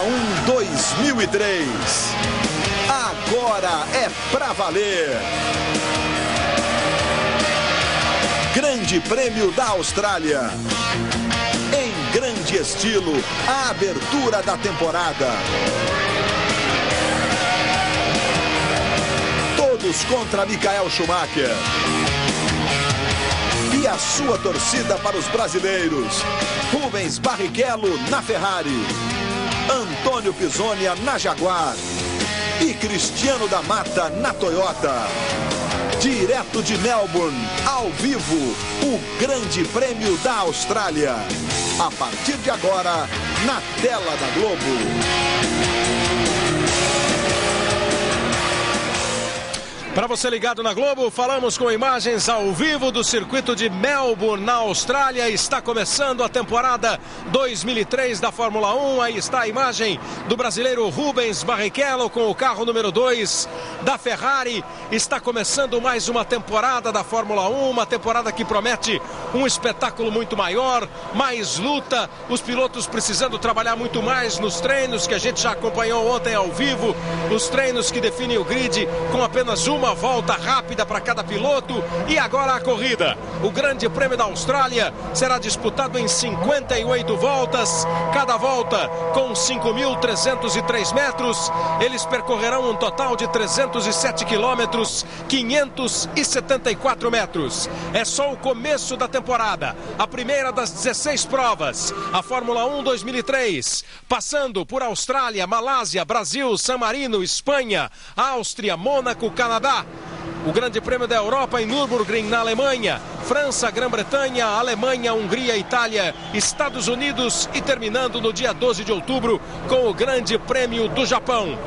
1 2003. Agora é pra valer. Grande Prêmio da Austrália. Em grande estilo, a abertura da temporada. Todos contra Michael Schumacher. E a sua torcida para os brasileiros. Rubens Barrichello na Ferrari. Antônio Pisonia na Jaguar. E Cristiano da Mata na Toyota. Direto de Melbourne, ao vivo, o Grande Prêmio da Austrália. A partir de agora, na tela da Globo. Para você ligado na Globo, falamos com imagens ao vivo do circuito de Melbourne, na Austrália. Está começando a temporada 2003 da Fórmula 1. Aí está a imagem do brasileiro Rubens Barrichello com o carro número 2 da Ferrari. Está começando mais uma temporada da Fórmula 1, uma temporada que promete um espetáculo muito maior, mais luta, os pilotos precisando trabalhar muito mais nos treinos que a gente já acompanhou ontem ao vivo, os treinos que definem o grid com apenas uma volta rápida para cada piloto. E agora a corrida. O Grande Prêmio da Austrália será disputado em 58 voltas, cada volta com 5.303 metros. Eles percorrerão um total de 307 quilômetros, 574 metros. É só o começo da temporada, a primeira das 16 provas. A Fórmula 1 2003, passando por Austrália, Malásia, Brasil, San Marino, Espanha, Áustria, Mônaco, Canadá. O Grande Prêmio da Europa em Nürburgring, na Alemanha, França, Grã-Bretanha, Alemanha, Hungria, Itália, Estados Unidos e terminando no dia 12 de outubro com o Grande Prêmio do Japão.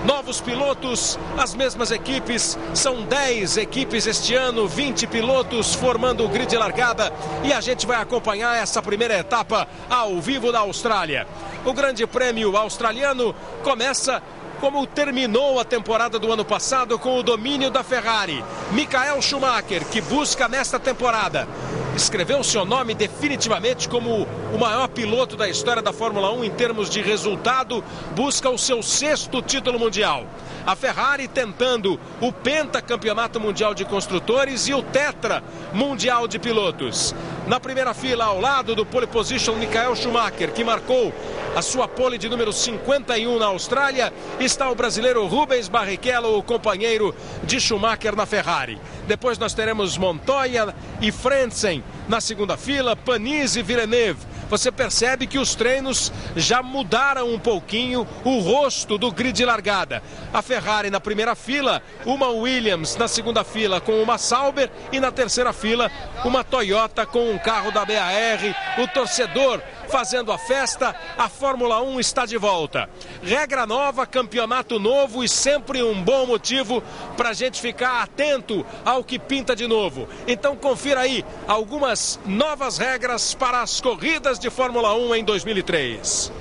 Novos pilotos, as mesmas equipes, são 10 equipes este ano, 20 pilotos formando o grid de largada e a gente vai acompanhar essa primeira etapa ao vivo da Austrália. O Grande Prêmio australiano começa como terminou a temporada do ano passado, com o domínio da Ferrari. Michael Schumacher, que busca nesta temporada, escreveu seu nome definitivamente como o maior piloto da história da Fórmula 1 em termos de resultado, busca o seu 6º título mundial. A Ferrari tentando o pentacampeonato mundial de construtores e o tetra mundial de pilotos. Na primeira fila, ao lado do pole position Michael Schumacher, que marcou a sua pole de número 51 na Austrália, está o brasileiro Rubens Barrichello, o companheiro de Schumacher na Ferrari. Depois nós teremos Montoya e Frentzen na segunda fila, Panis e Villeneuve. Você percebe que os treinos já mudaram um pouquinho o rosto do grid de largada. A Ferrari na primeira fila, uma Williams na segunda fila com uma Sauber e na terceira fila uma Toyota com um carro da BAR. O torcedor fazendo a festa, a Fórmula 1 está de volta. Regra nova, campeonato novo e sempre um bom motivo para a gente ficar atento ao que pinta de novo. Então confira aí algumas novas regras para as corridas de Fórmula 1 em 2003.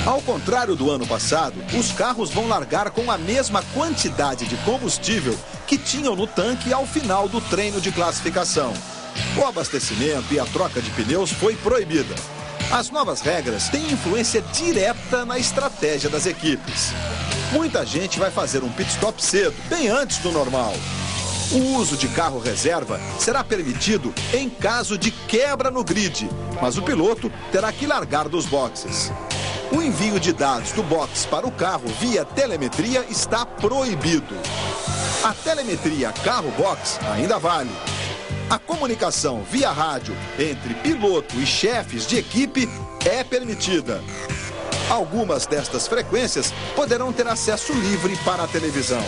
Ao contrário do ano passado, os carros vão largar com a mesma quantidade de combustível que tinham no tanque ao final do treino de classificação. O abastecimento e a troca de pneus foi proibida. As novas regras têm influência direta na estratégia das equipes. Muita gente vai fazer um pit stop cedo, bem antes do normal. O uso de carro reserva será permitido em caso de quebra no grid, mas o piloto terá que largar dos boxes. O envio de dados do box para o carro via telemetria está proibido. A telemetria carro-box ainda vale. A comunicação via rádio entre piloto e chefes de equipe é permitida. Algumas destas frequências poderão ter acesso livre para a televisão.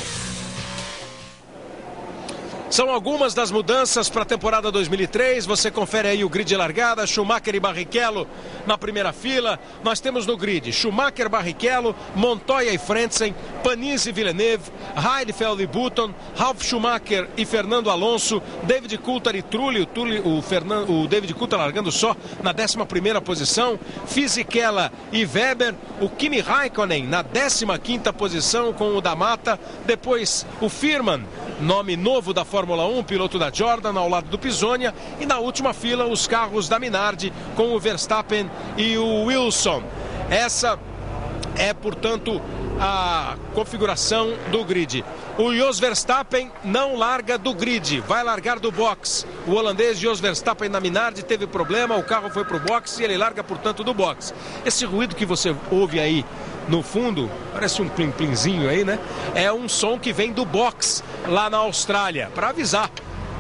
São algumas das mudanças para a temporada 2003. Você confere aí o grid de largada. Schumacher e Barrichello na primeira fila. Nós temos no grid Schumacher, Barrichello, Montoya e Frentzen, Panis e Villeneuve, Heidfeld e Button, Ralf Schumacher e Fernando Alonso, David Coulthard e Trulli. O David Coulthard largando só na 11ª posição, Fisichella e Weber, o Kimi Raikkonen na 15ª posição com o da Mata, depois o Firman nome novo da Fórmula 1, piloto da Jordan, ao lado do Pisonia. E na última fila, os carros da Minardi, com o Verstappen e o Wilson. Essa é, portanto, a configuração do grid. O Jos Verstappen não larga do grid, vai largar do box. O holandês Jos Verstappen na Minardi teve problema, o carro foi para o box e ele larga, portanto, do box. Esse ruído que você ouve aí no fundo, parece um plim-plimzinho aí, né? É um som que vem do box lá na Austrália, para avisar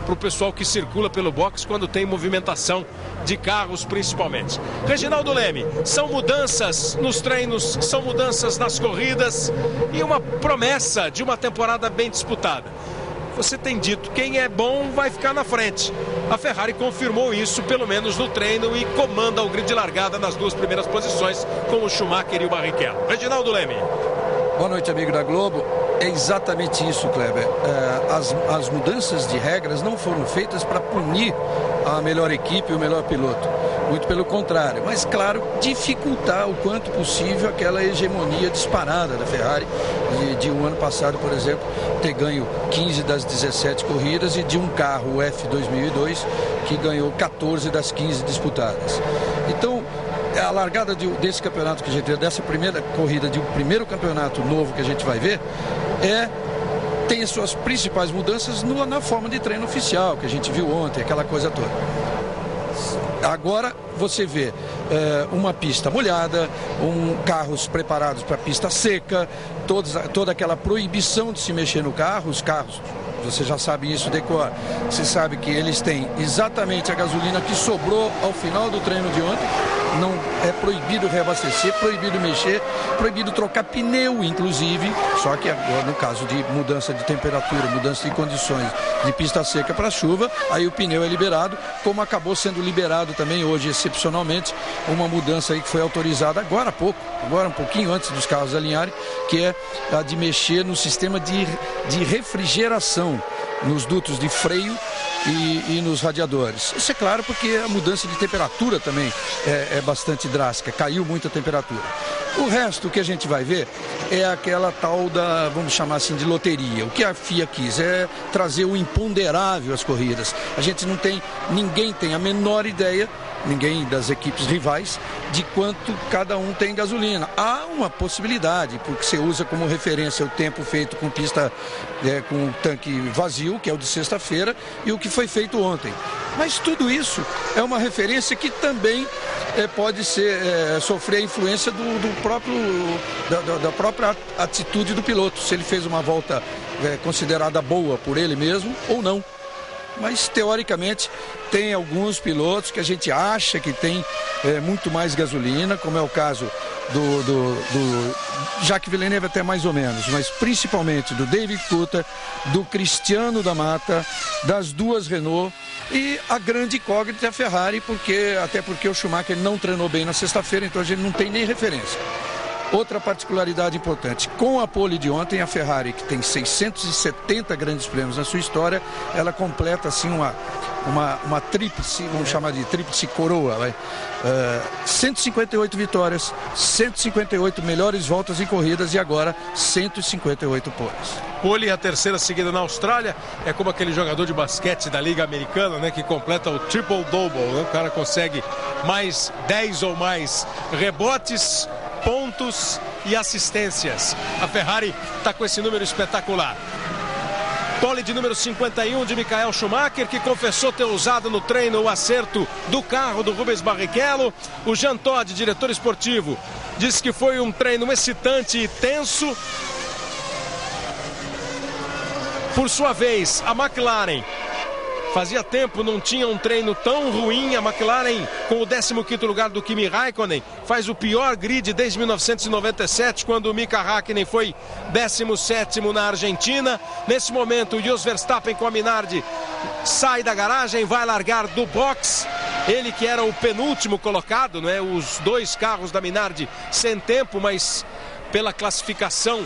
para o pessoal que circula pelo box quando tem movimentação de carros, principalmente. Reginaldo Leme, são mudanças nos treinos, são mudanças nas corridas e uma promessa de uma temporada bem disputada. Você tem dito, quem é bom vai ficar na frente. A Ferrari confirmou isso, pelo menos no treino, e comanda o grid de largada nas duas primeiras posições, com o Schumacher e o Barrichello. Reginaldo Leme. Boa noite, amigo da Globo. É exatamente isso, Kleber. As mudanças de regras não foram feitas para punir a melhor equipe e o melhor piloto. Muito pelo contrário. Mas, claro, dificultar o quanto possível aquela hegemonia disparada da Ferrari de um ano passado, por exemplo, ter ganho 15 das 17 corridas e de um carro, o F2002, que ganhou 14 das 15 disputadas. Então, a largada desse campeonato que a gente vê, dessa primeira corrida, de um primeiro campeonato novo que a gente vai ver, tem as suas principais mudanças na forma de treino oficial, que a gente viu ontem, aquela coisa toda. Agora você vê uma pista molhada, carros preparados para pista seca, toda aquela proibição de se mexer no carro, os carros. Você já sabe isso de cor. Você sabe que eles têm exatamente a gasolina que sobrou ao final do treino de ontem. Não é proibido reabastecer, proibido mexer, proibido trocar pneu, inclusive. Só que agora, no caso de mudança de temperatura, mudança de condições de pista seca para chuva, aí o pneu é liberado, como acabou sendo liberado também hoje, excepcionalmente, uma mudança aí que foi autorizada agora há pouco, agora um pouquinho antes dos carros alinharem, que é a de mexer no sistema de refrigeração, nos dutos de freio e nos radiadores. Isso é claro porque a mudança de temperatura também é bastante drástica, caiu muito a temperatura. O resto que a gente vai ver é aquela tal da, vamos chamar assim, de loteria. O que a FIA quis é trazer o imponderável às corridas. Ninguém tem a menor ideia, ninguém das equipes rivais, de quanto cada um tem gasolina. Há uma possibilidade, porque você usa como referência o tempo feito com pista com tanque vazio, que é o de sexta-feira, e o que foi feito ontem. Mas tudo isso é uma referência que também pode sofrer a influência da própria atitude do piloto, se ele fez uma volta considerada boa por ele mesmo ou não. Mas, teoricamente, tem alguns pilotos que a gente acha que tem muito mais gasolina, como é o caso do Jacques Villeneuve até mais ou menos, mas principalmente do David Coulthard, do Cristiano da Mata, das duas Renault e a grande incógnita é a Ferrari, até porque o Schumacher não treinou bem na sexta-feira, então a gente não tem nem referência. Outra particularidade importante, com a pole de ontem, a Ferrari, que tem 670 grandes prêmios na sua história, ela completa assim uma tríplice, vamos chamar de tríplice coroa, 158 vitórias, 158 melhores voltas em corridas e agora 158 poles. Pole, a terceira seguida na Austrália, é como aquele jogador de basquete da Liga Americana, né, que completa o triple-double, né? O cara consegue mais 10 ou mais rebotes, pontos e assistências. A Ferrari está com esse número espetacular. Pole de número 51 de Michael Schumacher, que confessou ter usado no treino o acerto do carro do Rubens Barrichello. O Jean Todt, diretor esportivo, disse que foi um treino excitante e tenso. Por sua vez, a McLaren, fazia tempo, não tinha um treino tão ruim. A McLaren, com o 15º lugar do Kimi Raikkonen, faz o pior grid desde 1997, quando o Mika Hakkinen foi 17º na Argentina. Nesse momento, o Jos Verstappen com a Minardi sai da garagem, vai largar do box. Ele que era o penúltimo colocado, né? Os dois carros da Minardi sem tempo, mas pela classificação,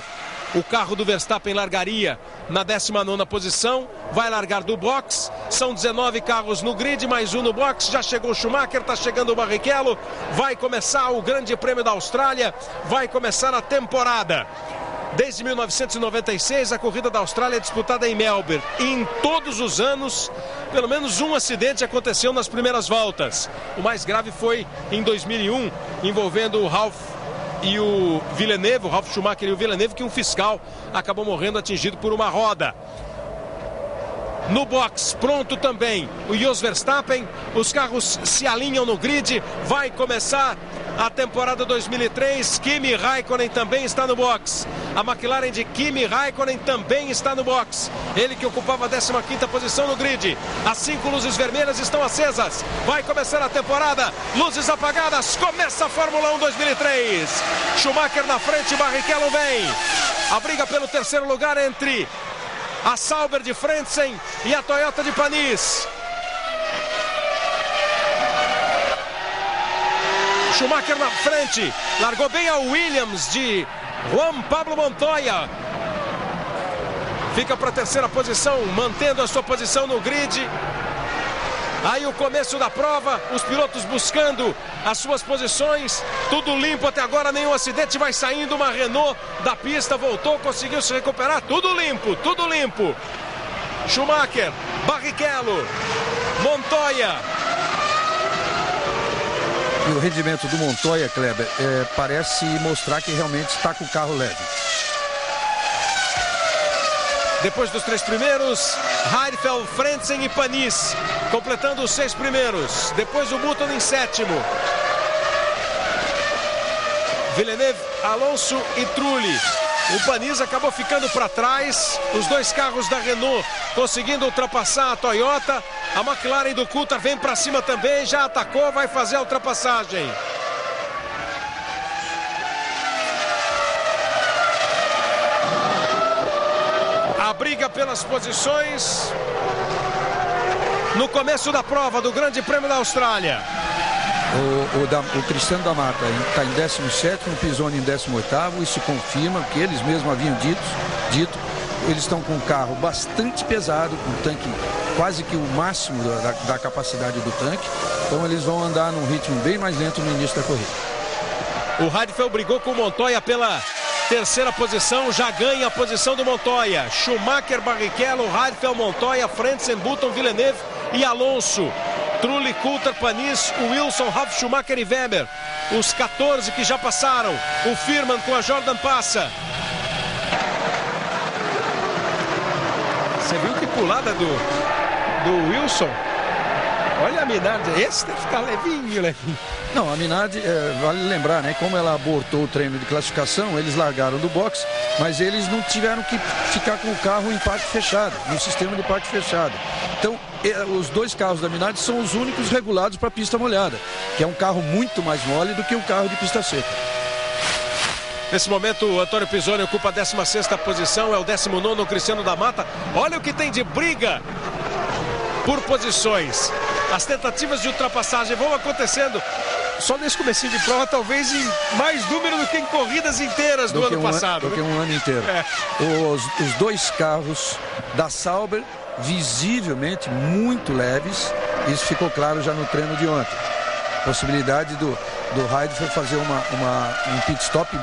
o carro do Verstappen largaria na 19ª posição, vai largar do box. São 19 carros no grid, mais um no box. Já chegou o Schumacher, está chegando o Barrichello. Vai começar o Grande Prêmio da Austrália, vai começar a temporada. Desde 1996, a corrida da Austrália é disputada em Melbourne. E em todos os anos, pelo menos um acidente aconteceu nas primeiras voltas. O mais grave foi em 2001, envolvendo o Ralf e o Villeneuve, o Ralf Schumacher e o Villeneuve, que um fiscal acabou morrendo atingido por uma roda. No box, pronto também o Jos Verstappen. Os carros se alinham no grid. Vai começar a temporada 2003. Kimi Raikkonen também está no box. A McLaren de Kimi Raikkonen também está no box. Ele que ocupava a 15ª posição no grid. As 5 luzes vermelhas estão acesas. Vai começar a temporada. Luzes apagadas. Começa a Fórmula 1 2003. Schumacher na frente, Barrichello vem. A briga pelo terceiro lugar entre a Sauber de Frentzen e a Toyota de Panis. Schumacher na frente, largou bem a Williams de Juan Pablo Montoya. Fica para a terceira posição, mantendo a sua posição no grid. Aí o começo da prova, os pilotos buscando as suas posições, tudo limpo até agora, nenhum acidente, vai saindo uma Renault da pista, voltou, conseguiu se recuperar, tudo limpo, tudo limpo. Schumacher, Barrichello, Montoya. E o rendimento do Montoya, Kleber, parece mostrar que realmente está com o carro leve. Depois dos 3 primeiros, Heidfeld, Frentzen e Panis, completando os 6 primeiros. Depois o Button em 7º. Villeneuve, Alonso e Trulli. O Panis acabou ficando para trás. Os 2 carros da Renault conseguindo ultrapassar a Toyota. A McLaren do Coulthard vem para cima também, já atacou, vai fazer a ultrapassagem. A briga pelas posições no começo da prova do Grande Prêmio da Austrália. O Cristiano da Mata está em 17º, o Pisoni em 18º. Isso confirma o que eles mesmos haviam dito. Eles estão com um carro bastante pesado, com um tanque quase que o máximo da capacidade do tanque. Então eles vão andar num ritmo bem mais lento no início da corrida. O Heidfeld brigou com o Montoya pela terceira posição, já ganha a posição do Montoya. Schumacher, Barrichello, Heidfeld, Montoya, Frentzen, Button, Villeneuve e Alonso. Trulli, Coulthard, Panis, Wilson, Ralf Schumacher e Weber. Os 14 que já passaram. O Firman com a Jordan passa. Você viu que pulada do Wilson? Olha a Minardi, esse deve ficar levinho. Não, a Minardi, vale lembrar, né? Como ela abortou o treino de classificação, eles largaram do box, mas eles não tiveram que ficar com o carro em parte fechado, no sistema de parte fechado. Então, os 2 carros da Minardi são os únicos regulados para pista molhada, que é um carro muito mais mole do que um carro de pista seca. Nesse momento, o Antônio Pisoni ocupa a 16ª posição, é o 19º, o Cristiano da Mata. Olha o que tem de briga por posições. As tentativas de ultrapassagem vão acontecendo só nesse comecinho de prova, talvez em mais número do que em corridas inteiras do ano passado. Do que um ano inteiro. Os 2 carros da Sauber, visivelmente muito leves. Isso ficou claro já no treino de ontem. Possibilidade do Heidfeld fazer um pit stop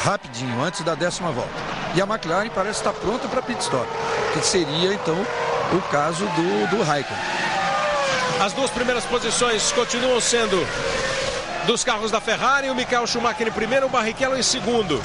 rapidinho, antes da 10ª volta. E a McLaren parece estar pronta para pit stop, que seria então o caso do Raikkonen. As 2 primeiras posições continuam sendo dos carros da Ferrari, o Michael Schumacher em primeiro, o Barrichello em segundo.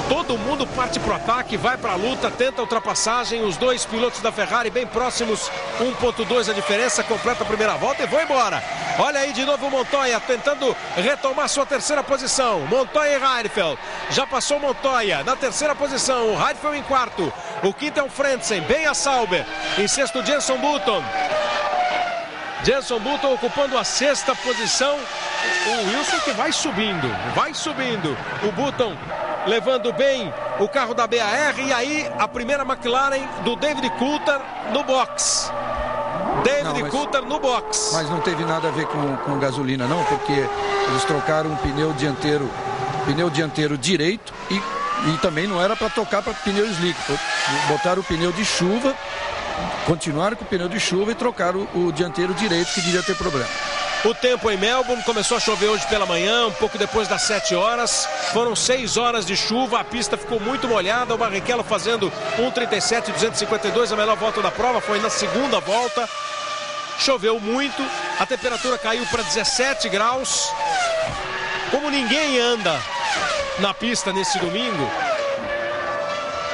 Todo mundo parte para o ataque, vai para a luta, tenta a ultrapassagem. Os 2 pilotos da Ferrari bem próximos, 1.2 a diferença, completa a primeira volta e vão embora. Olha aí de novo o Montoya tentando retomar sua terceira posição. Montoya e Heidfeld. Já passou Montoya na terceira posição, o Heidfeld em 4º. O 5º é o Frentzen, bem a Sauber. Em 6º, Jenson Button. Jenson Button ocupando a 6ª posição. O Wilson que vai subindo. O Button levando bem o carro da BAR. E aí a primeira McLaren do David Coulthard no box. Coulthard no box. Mas não teve nada a ver com gasolina não, porque eles trocaram um pneu dianteiro direito e também não era para tocar para pneu slick. Botaram o pneu de chuva, continuaram com o pneu de chuva e trocaram o dianteiro direito, que devia ter problema. O tempo em Melbourne começou a chover hoje pela manhã, um pouco depois das 7 horas. Foram 6 horas de chuva, a pista ficou muito molhada. O Barrichello fazendo 1:37.252, a melhor volta da prova, foi na segunda volta. Choveu muito, a temperatura caiu para 17 graus. Como ninguém anda na pista nesse domingo,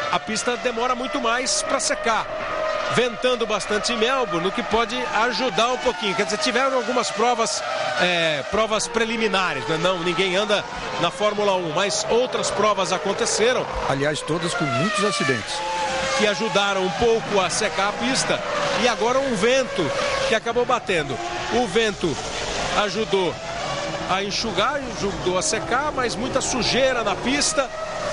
a pista demora muito mais para secar. Ventando bastante em Melbourne, o que pode ajudar um pouquinho. Quer dizer, tiveram algumas provas preliminares, né? Não, ninguém anda na Fórmula 1, mas outras provas aconteceram. Aliás, todas com muitos acidentes. Que ajudaram um pouco a secar a pista. E agora um vento que acabou batendo. O vento ajudou a enxugar, ajudou a secar, mas muita sujeira na pista.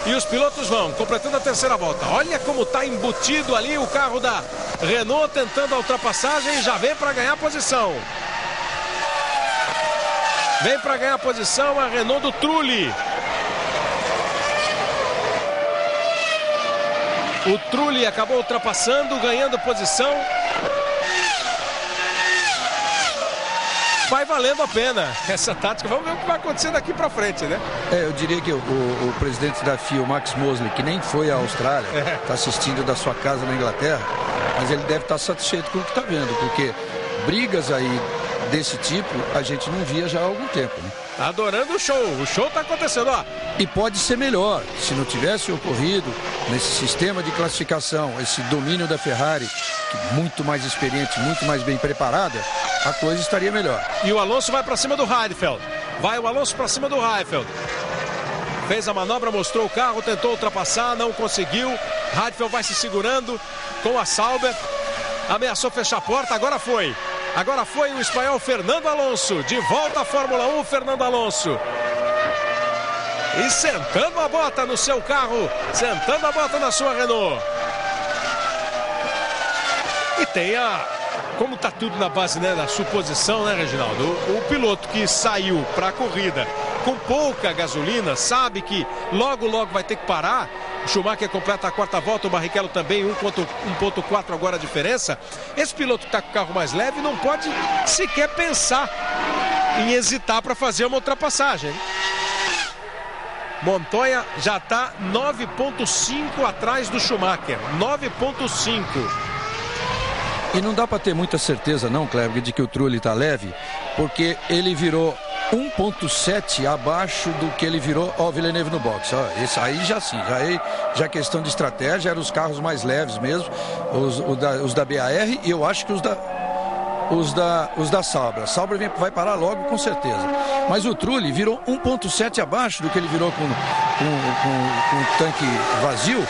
E os pilotos vão, completando a terceira volta. Olha como está embutido ali o carro da Renault, tentando a ultrapassagem, já vem para ganhar posição. Vem para ganhar posição a Renault do Trulli. O Trulli acabou ultrapassando, ganhando posição. Vai valendo a pena essa tática. Vamos ver o que vai acontecer daqui para frente, né? Eu diria que o presidente da FIA, o Max Mosley, que nem foi à Austrália, está assistindo da sua casa na Inglaterra, mas ele deve estar satisfeito com o que está vendo, porque brigas aí desse tipo a gente não via já há algum tempo, né? Tá adorando o show está acontecendo, ó. E pode ser melhor, se não tivesse ocorrido nesse sistema de classificação, esse domínio da Ferrari, que muito mais experiente, muito mais bem preparada, a coisa estaria melhor. E o Alonso vai para cima do Heidfeld. Vai o Alonso para cima do Heidfeld. Fez a manobra, mostrou o carro, tentou ultrapassar, não conseguiu. Heidfeld vai se segurando com a Sauber. Ameaçou fechar a porta, agora foi. Agora foi o espanhol Fernando Alonso. De volta à Fórmula 1, Fernando Alonso. E sentando a bota no seu carro, sentando a bota na sua Renault. E tem como está tudo na base, né, da suposição, né, Reginaldo? O piloto que saiu para a corrida com pouca gasolina sabe que logo vai ter que parar. O Schumacher completa a quarta volta, o Barrichello também, 1.4 agora a diferença. Esse piloto que está com o carro mais leve não pode sequer pensar em hesitar para fazer uma ultrapassagem. Montoya já está 9.5 atrás do Schumacher, 9.5. E não dá para ter muita certeza não, Kleber, de que o Trulli está leve, porque ele virou 1.7 abaixo do que ele virou ao Villeneuve no box. Esse aí já sim, já é questão de estratégia, eram os carros mais leves mesmo, os da BAR, e eu acho que os da Sauber. A Sauber vai parar logo com certeza. Mas o Trulli virou 1.7 abaixo do que ele virou com o tanque vazio.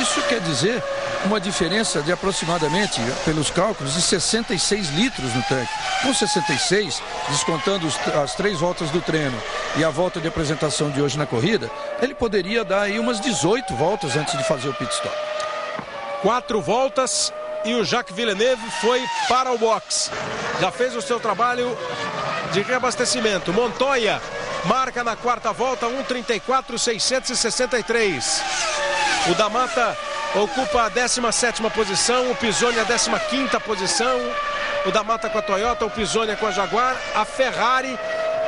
Isso quer dizer uma diferença de aproximadamente, pelos cálculos, de 66 litros no tanque. Com 66, descontando as 3 voltas do treino e a volta de apresentação de hoje na corrida, ele poderia dar aí umas 18 voltas antes de fazer o pit stop. 4 voltas e o Jacques Villeneuve foi para o box. Já fez o seu trabalho de reabastecimento. Montoya marca na quarta volta 1:34.663. O da Mata ocupa a 17ª posição, o Pisoni a 15ª posição. O da Mata com a Toyota, o Pisoni com a Jaguar. A Ferrari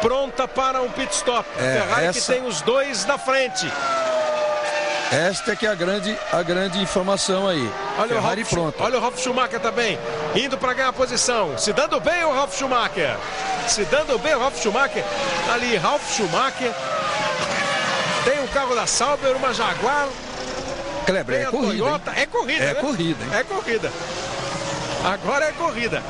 pronta para um pit stop. A Ferrari que tem os dois na frente. Esta é que é a grande informação aí. Olha Ferrari pronta. Olha o Ralf Schumacher também, indo para ganhar a posição. Se dando bem o Ralf Schumacher. Se dando bem o Ralf Schumacher. Ali, Ralf Schumacher. Tem um carro da Sauber, uma Jaguar. Kleber, é corrida. Toyota. É corrida, né? Corrida, hein? É corrida. Agora é corrida.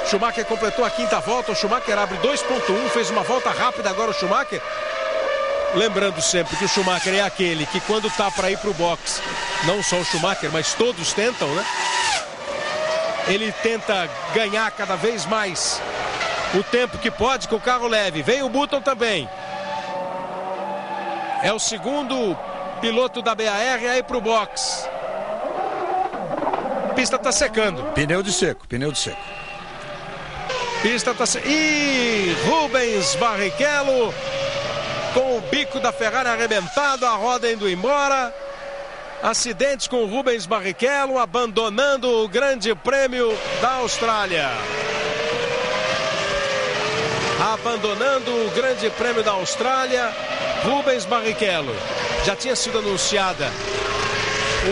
Schumacher completou a quinta volta. O Schumacher abre 2.1, fez uma volta rápida agora o Schumacher. Lembrando sempre que o Schumacher é aquele que quando tá para ir pro box, não só o Schumacher, mas todos tentam, né? Ele tenta ganhar cada vez mais o tempo que pode com o carro leve. Vem o Button também. É o segundo piloto da BAR aí pro box. A pista tá secando. Pneu de seco. Pista tá secando. E Rubens Barrichello com o bico da Ferrari arrebentado, a roda indo embora. Acidente com o Rubens Barrichello, abandonando o Grande Prêmio da Austrália. abandonando o Grande Prêmio da Austrália, Rubens Barrichello. Já tinha sido anunciada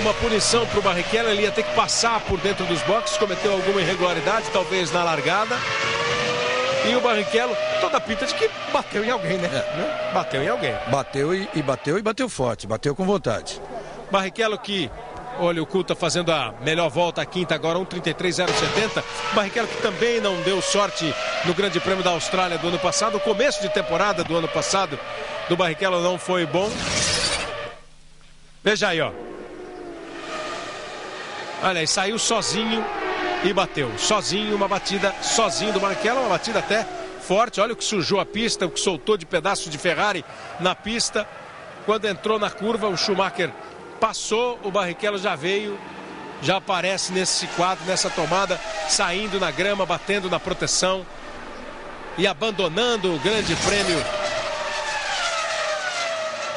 uma punição para o Barrichello, ele ia ter que passar por dentro dos boxes, cometeu alguma irregularidade, talvez na largada. E o Barrichello, toda a pinta de que bateu em alguém, né? Bateu em alguém. Bateu forte, bateu com vontade. Barrichello que, olha, o Coulthard fazendo a melhor volta, a quinta agora, 1:33.070. Barrichello que também não deu sorte no Grande Prêmio da Austrália do ano passado. O começo de temporada do ano passado do Barrichello não foi bom. Veja aí, ó. Olha aí, saiu sozinho e bateu. Sozinho, uma batida sozinho do Barrichello, uma batida até forte. Olha o que sujou a pista, o que soltou de pedaços de Ferrari na pista. Quando entrou na curva, o Schumacher passou, o Barrichello já veio, já aparece nesse quadro, nessa tomada, saindo na grama, batendo na proteção e abandonando o Grande Prêmio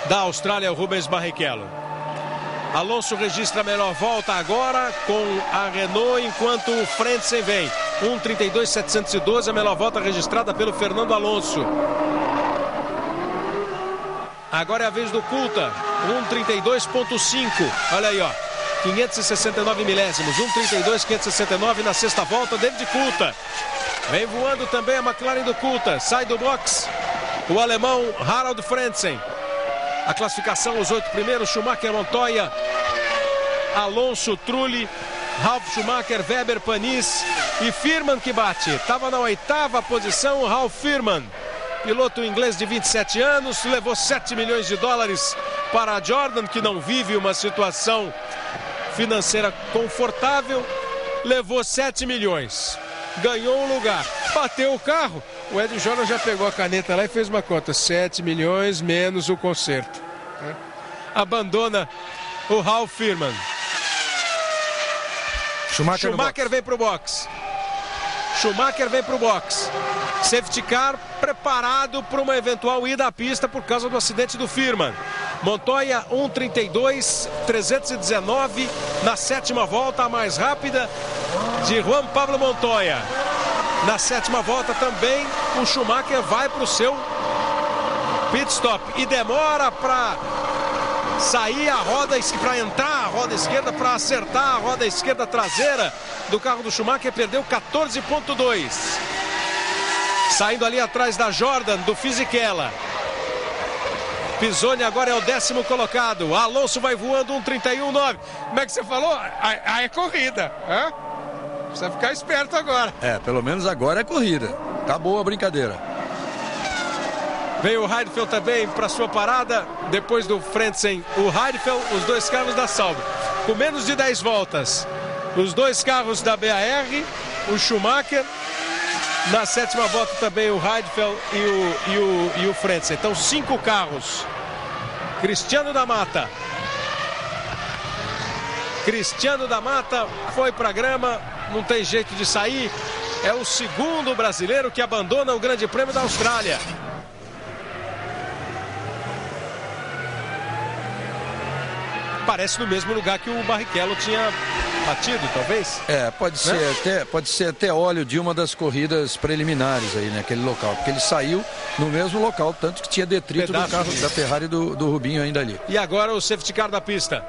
da Austrália, o Rubens Barrichello. Alonso registra a melhor volta agora com a Renault, enquanto o Frentzen vem. 1:32.712, a melhor volta registrada pelo Fernando Alonso. Agora é a vez do Coulthard, 1:32.5, olha aí, ó, 569 milésimos, 1:32.569 na sexta volta, David Coulthard. Vem voando também a McLaren do Coulthard, sai do box o alemão Harald Frentzen. A classificação, os 8 primeiros, Schumacher, Montoya, Alonso, Trulli, Ralf Schumacher, Weber, Panis e Firman que bate. Estava na 8ª posição o Ralf Firman. Piloto inglês de 27 anos, levou 7 milhões de dólares para a Jordan, que não vive uma situação financeira confortável. Levou 7 milhões, ganhou um lugar, bateu o carro. O Ed Jordan já pegou a caneta lá e fez uma conta, 7 milhões menos o conserto. Abandona o Ralf Firman. Schumacher vem para o box. Schumacher vem para o box. Safety car preparado para uma eventual ida à pista por causa do acidente do Firman. Montoya 1:32.319 na 7ª volta, a mais rápida de Juan Pablo Montoya. Na 7ª volta também o Schumacher vai para o seu pit stop e demora para sair a roda, para entrar a roda esquerda, para acertar a roda esquerda traseira do carro do Schumacher, perdeu 14.2. Saindo ali atrás da Jordan, do Fisichella. Pisoni agora é o 10º colocado. Alonso vai voando 1:31.9. Como é que você falou? Aí é corrida. Hã? Precisa ficar esperto agora. Pelo menos agora é corrida. Tá boa a brincadeira. Vem o Heidfeld também para sua parada. Depois do Frentzen, o Heidfeld, os dois carros da Sauber. Com menos de 10 voltas. Os dois carros da BAR, o Schumacher. Na 7ª volta também o Heidfeld e o Frentzen. Então 5 carros. Cristiano da Mata. Cristiano da Mata foi para a grama. Não tem jeito de sair. É o segundo brasileiro que abandona o Grande Prêmio da Austrália. Parece no mesmo lugar que o Barrichello tinha batido, talvez? Pode ser até óleo de uma das corridas preliminares aí, naquele local, porque ele saiu no mesmo local, tanto que tinha detrito do carro da Ferrari do Rubinho ainda ali. E agora o safety car da pista.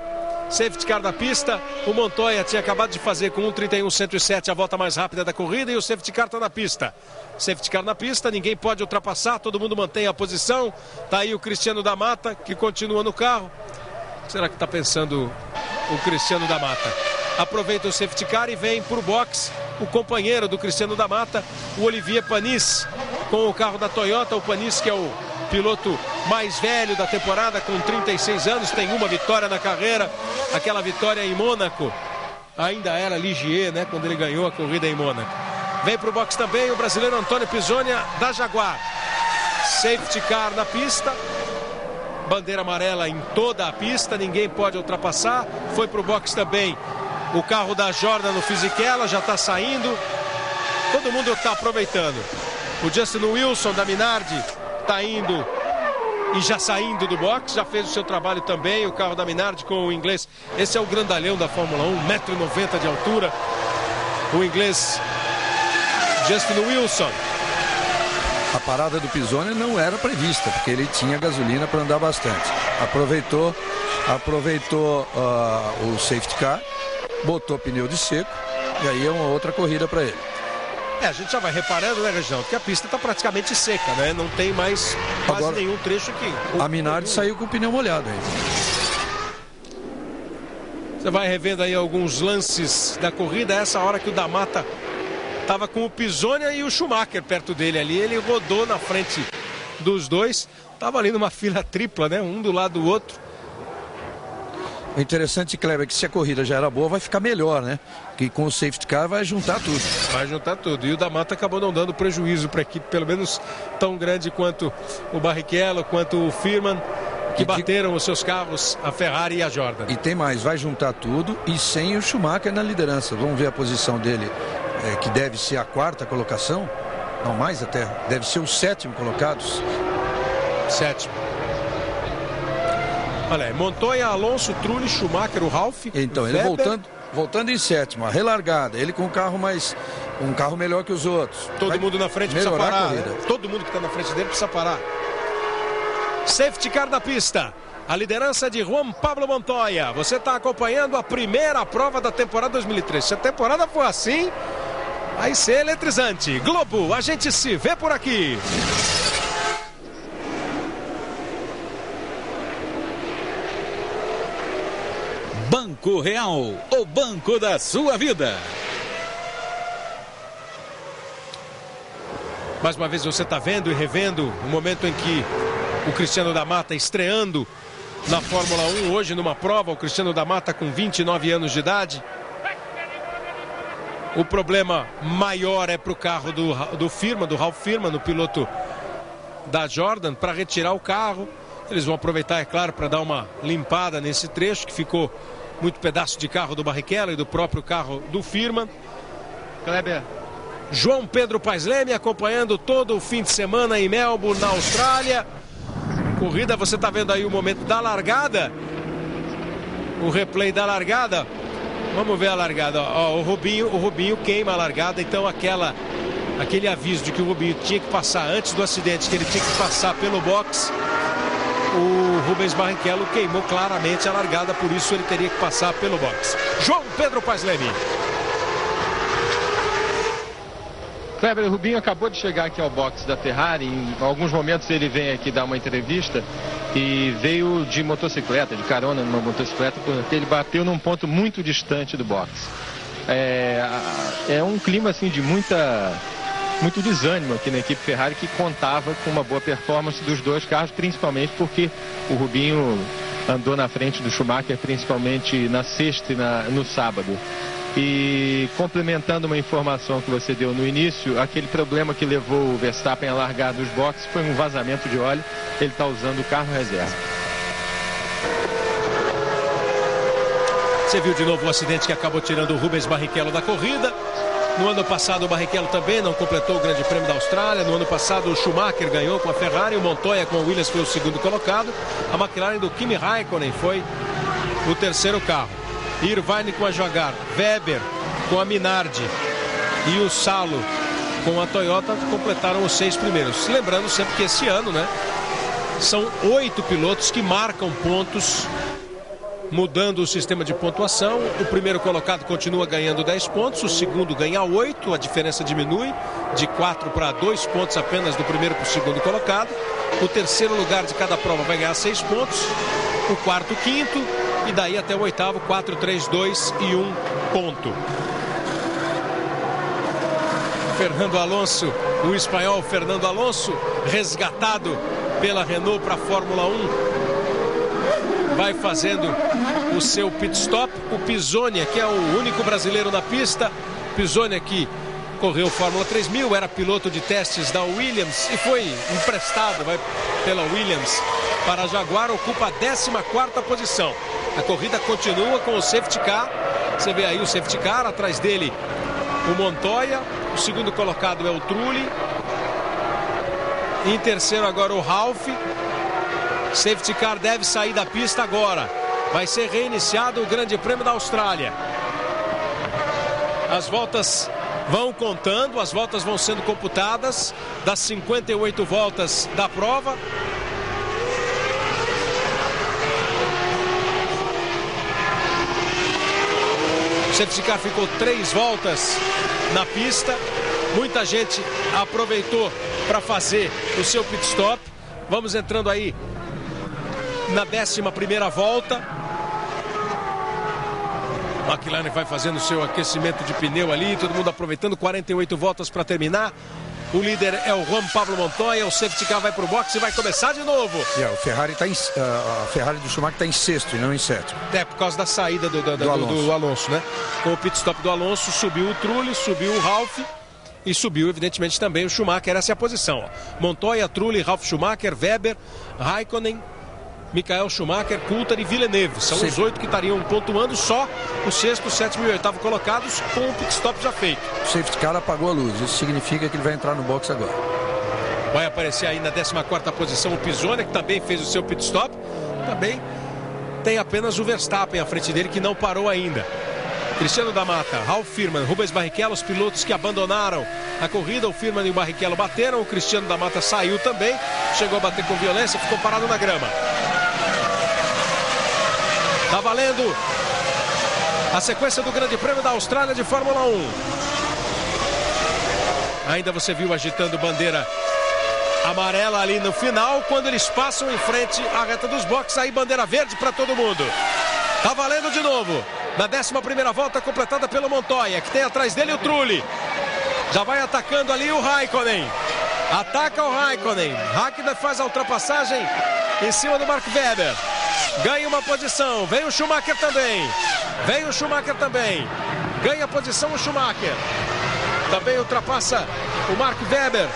Safety car da pista, o Montoya tinha acabado de fazer com 1:31.107 a volta mais rápida da corrida e o safety car está na pista. Safety car na pista, ninguém pode ultrapassar, todo mundo mantém a posição. Tá aí o Cristiano da Mata, que continua no carro. Será que está pensando o Cristiano da Mata? Aproveita o safety car e vem para o box o companheiro do Cristiano da Mata, o Olivier Panis, com o carro da Toyota. O Panis, que é o piloto mais velho da temporada, com 36 anos, tem uma vitória na carreira, aquela vitória em Mônaco. Ainda era Ligier, né, quando ele ganhou a corrida em Mônaco. Vem para o box também o brasileiro Antônio Pisoni da Jaguar. Safety car na pista. Bandeira amarela em toda a pista, ninguém pode ultrapassar. Foi para o box também o carro da Jordan no Fisichella, já está saindo. Todo mundo está aproveitando. O Justin Wilson da Minardi está indo e já saindo do box, já fez o seu trabalho também. O carro da Minardi com o inglês. Esse é o grandalhão da Fórmula 1, 1,90 m de altura. O inglês Justin Wilson. A parada do Pisoni não era prevista, porque ele tinha gasolina para andar bastante. Aproveitou o safety car, botou pneu de seco, e aí é uma outra corrida para ele. A gente já vai reparando, né, Reginaldo, que a pista está praticamente seca, né? Não tem mais quase agora, nenhum trecho aqui. A Minardi saiu com o pneu molhado aí. Você vai revendo aí alguns lances da corrida. Essa hora que o da Mata estava com o Pisoni e o Schumacher perto dele ali. Ele rodou na frente dos dois. Estava ali numa fila tripla, né? Um do lado do outro. O interessante, Kleber, é que se a corrida já era boa, vai ficar melhor, né? Que com o safety car vai juntar tudo. Vai juntar tudo. E o da Mata acabou não dando prejuízo para a equipe, pelo menos tão grande quanto o Barrichello, quanto o Firman, que bateram os seus carros, a Ferrari e a Jordan. E tem mais, vai juntar tudo e sem o Schumacher na liderança. Vamos ver a posição dele, que deve ser a 4ª colocação. Não, mais até. Deve ser o 7º colocado. 7º. Olha, Montoya, Alonso, Trulli, Schumacher, o Ralf. Então, ele voltando em 7º, a relargada. Ele com um carro melhor que os outros. Todo mundo na frente precisa parar. Né? Todo mundo que está na frente dele precisa parar. Safety car da pista. A liderança de Juan Pablo Montoya. Você está acompanhando a primeira prova da temporada 2003. Se a temporada for assim, vai ser eletrizante. Globo, a gente se vê por aqui. Banco Real, o banco da sua vida. Mais uma vez você está vendo e revendo o momento em que o Cristiano da Mata estreando na Fórmula 1 hoje numa prova. O Cristiano da Mata com 29 anos de idade. O problema maior é para o carro do Firman, do Ralf Firman, o piloto da Jordan, para retirar o carro. Eles vão aproveitar, é claro, para dar uma limpada nesse trecho que ficou muito pedaço de carro do Barrichello e do próprio carro do Firman. Kleber. João Pedro Paes Leme acompanhando todo o fim de semana em Melbourne, na Austrália. Corrida, você está vendo aí o momento da largada. O replay da largada. Vamos ver a largada. Ó, o Rubinho queima a largada. Então aquele aviso de que o Rubinho tinha que passar antes do acidente, que ele tinha que passar pelo box. O Rubens Barrichello queimou claramente a largada, por isso ele teria que passar pelo box. João Pedro Paes Leme. Kleber, o Rubinho acabou de chegar aqui ao box da Ferrari. Em alguns momentos ele vem aqui dar uma entrevista e veio de motocicleta, de carona numa motocicleta, porque ele bateu num ponto muito distante do box. É um clima assim de muito desânimo aqui na equipe Ferrari, que contava com uma boa performance dos dois carros, principalmente porque o Rubinho andou na frente do Schumacher, principalmente na sexta e no sábado. E complementando uma informação que você deu no início, aquele problema que levou o Verstappen a largar dos boxes foi um vazamento de óleo. Ele está usando o carro reserva. Você viu de novo o acidente que acabou tirando o Rubens Barrichello da corrida. No ano passado o Barrichello também não completou o Grande Prêmio da Austrália. No ano passado o Schumacher ganhou com a Ferrari, o Montoya com a Williams foi o segundo colocado. A McLaren do Kimi Raikkonen foi o terceiro carro. Irvine com a Jaguar, Weber com a Minardi e o Salo com a Toyota completaram os 6 primeiros. Lembrando sempre que esse ano, né, são 8 pilotos que marcam pontos, mudando o sistema de pontuação. O primeiro colocado continua ganhando 10 pontos, o segundo ganha 8, a diferença diminui de 4 para 2 pontos apenas do primeiro para o segundo colocado. O terceiro lugar de cada prova vai ganhar 6 pontos, o quarto, quinto, e daí até o oitavo, 4, 3, 2 e 1 ponto. Fernando Alonso, o espanhol Fernando Alonso, resgatado pela Renault para a Fórmula 1, vai fazendo o seu pit stop. O Pisonia, que é o único brasileiro na pista, Pisonia que correu Fórmula 3000, era piloto de testes da Williams e foi emprestado pela Williams para a Jaguar, ocupa a 14ª posição. A corrida continua com o safety car. Você vê aí o safety car, atrás dele o Montoya, o segundo colocado é o Trulli, em terceiro agora o Ralf. Safety car deve sair da pista agora. Vai ser reiniciado o Grande Prêmio da Austrália. As voltas vão contando, as voltas vão sendo computadas das 58 voltas da prova. O safety car ficou 3 voltas na pista. Muita gente aproveitou para fazer o seu pit stop. Vamos entrando aí na 11ª volta. A McLaren vai fazendo o seu aquecimento de pneu ali, todo mundo aproveitando, 48 voltas para terminar. O líder é o Juan Pablo Montoya, o safety car vai para o boxe e vai começar de novo. O Ferrari a Ferrari do Schumacher está em 6º e não em 7º. É, por causa da saída do Alonso, né? Com o pit stop do Alonso, subiu o Trulli, subiu o Ralf e subiu, evidentemente, também o Schumacher. Essa é a posição. Ó. Montoya, Trulli, Ralf Schumacher, Weber, Raikkonen, Michael Schumacher, Coulthard e Villeneuve. São os 8 que estariam pontuando, só o 6º, 7º e 8º colocados com o pit stop já feito. O safety car apagou a luz, isso significa que ele vai entrar no box agora. Vai aparecer aí na 14ª posição o Pisoni, que também fez o seu pit stop. Também tem apenas o Verstappen à frente dele, que não parou ainda. Cristiano da Mata, Ralf Firman, Rubens Barrichello, os pilotos que abandonaram a corrida. O Firman e o Barrichello bateram, o Cristiano da Mata saiu também, chegou a bater com violência, ficou parado na grama. Tá valendo a sequência do Grande Prêmio da Austrália de Fórmula 1. Ainda você viu agitando bandeira amarela ali no final, quando eles passam em frente à reta dos boxes, aí bandeira verde para todo mundo. Tá valendo de novo. Na 11ª volta completada pelo Montoya, que tem atrás dele o Trulli. Já vai atacando ali o Raikkonen. Ataca o Raikkonen. Raikkonen faz a ultrapassagem em cima do Mark Webber. Ganha uma posição. Vem o Schumacher também. Ganha posição o Schumacher. Também ultrapassa o Mark Webber.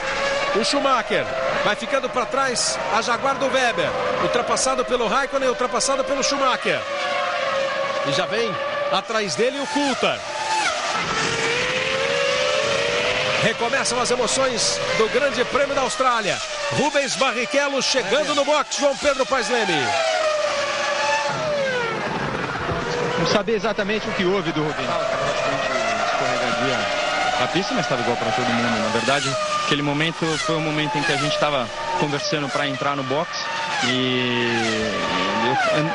O Schumacher vai ficando para trás a Jaguar do Webber. Ultrapassado pelo Raikkonen, ultrapassado pelo Schumacher. E já vem atrás dele o Coulthard. Recomeçam as emoções do Grande Prêmio da Austrália. Rubens Barrichello chegando no box. João Pedro Paes Leme. Não sabia exatamente o que houve do Rubens. Escorregadia a pista, mas estava igual para todo mundo. Na verdade, aquele momento foi o momento em que a gente estava conversando para entrar no box. E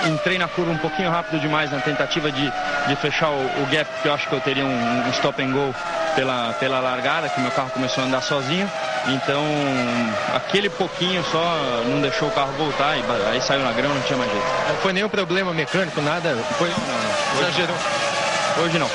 eu entrei na curva um pouquinho rápido demais na tentativa de fechar o gap, porque eu acho que eu teria um stop and go pela largada, que meu carro começou a andar sozinho. Então, aquele pouquinho só não deixou o carro voltar e aí saiu na grama, não tinha mais jeito. Não foi nenhum problema mecânico, nada? Foi, não. Exagerou. Hoje não.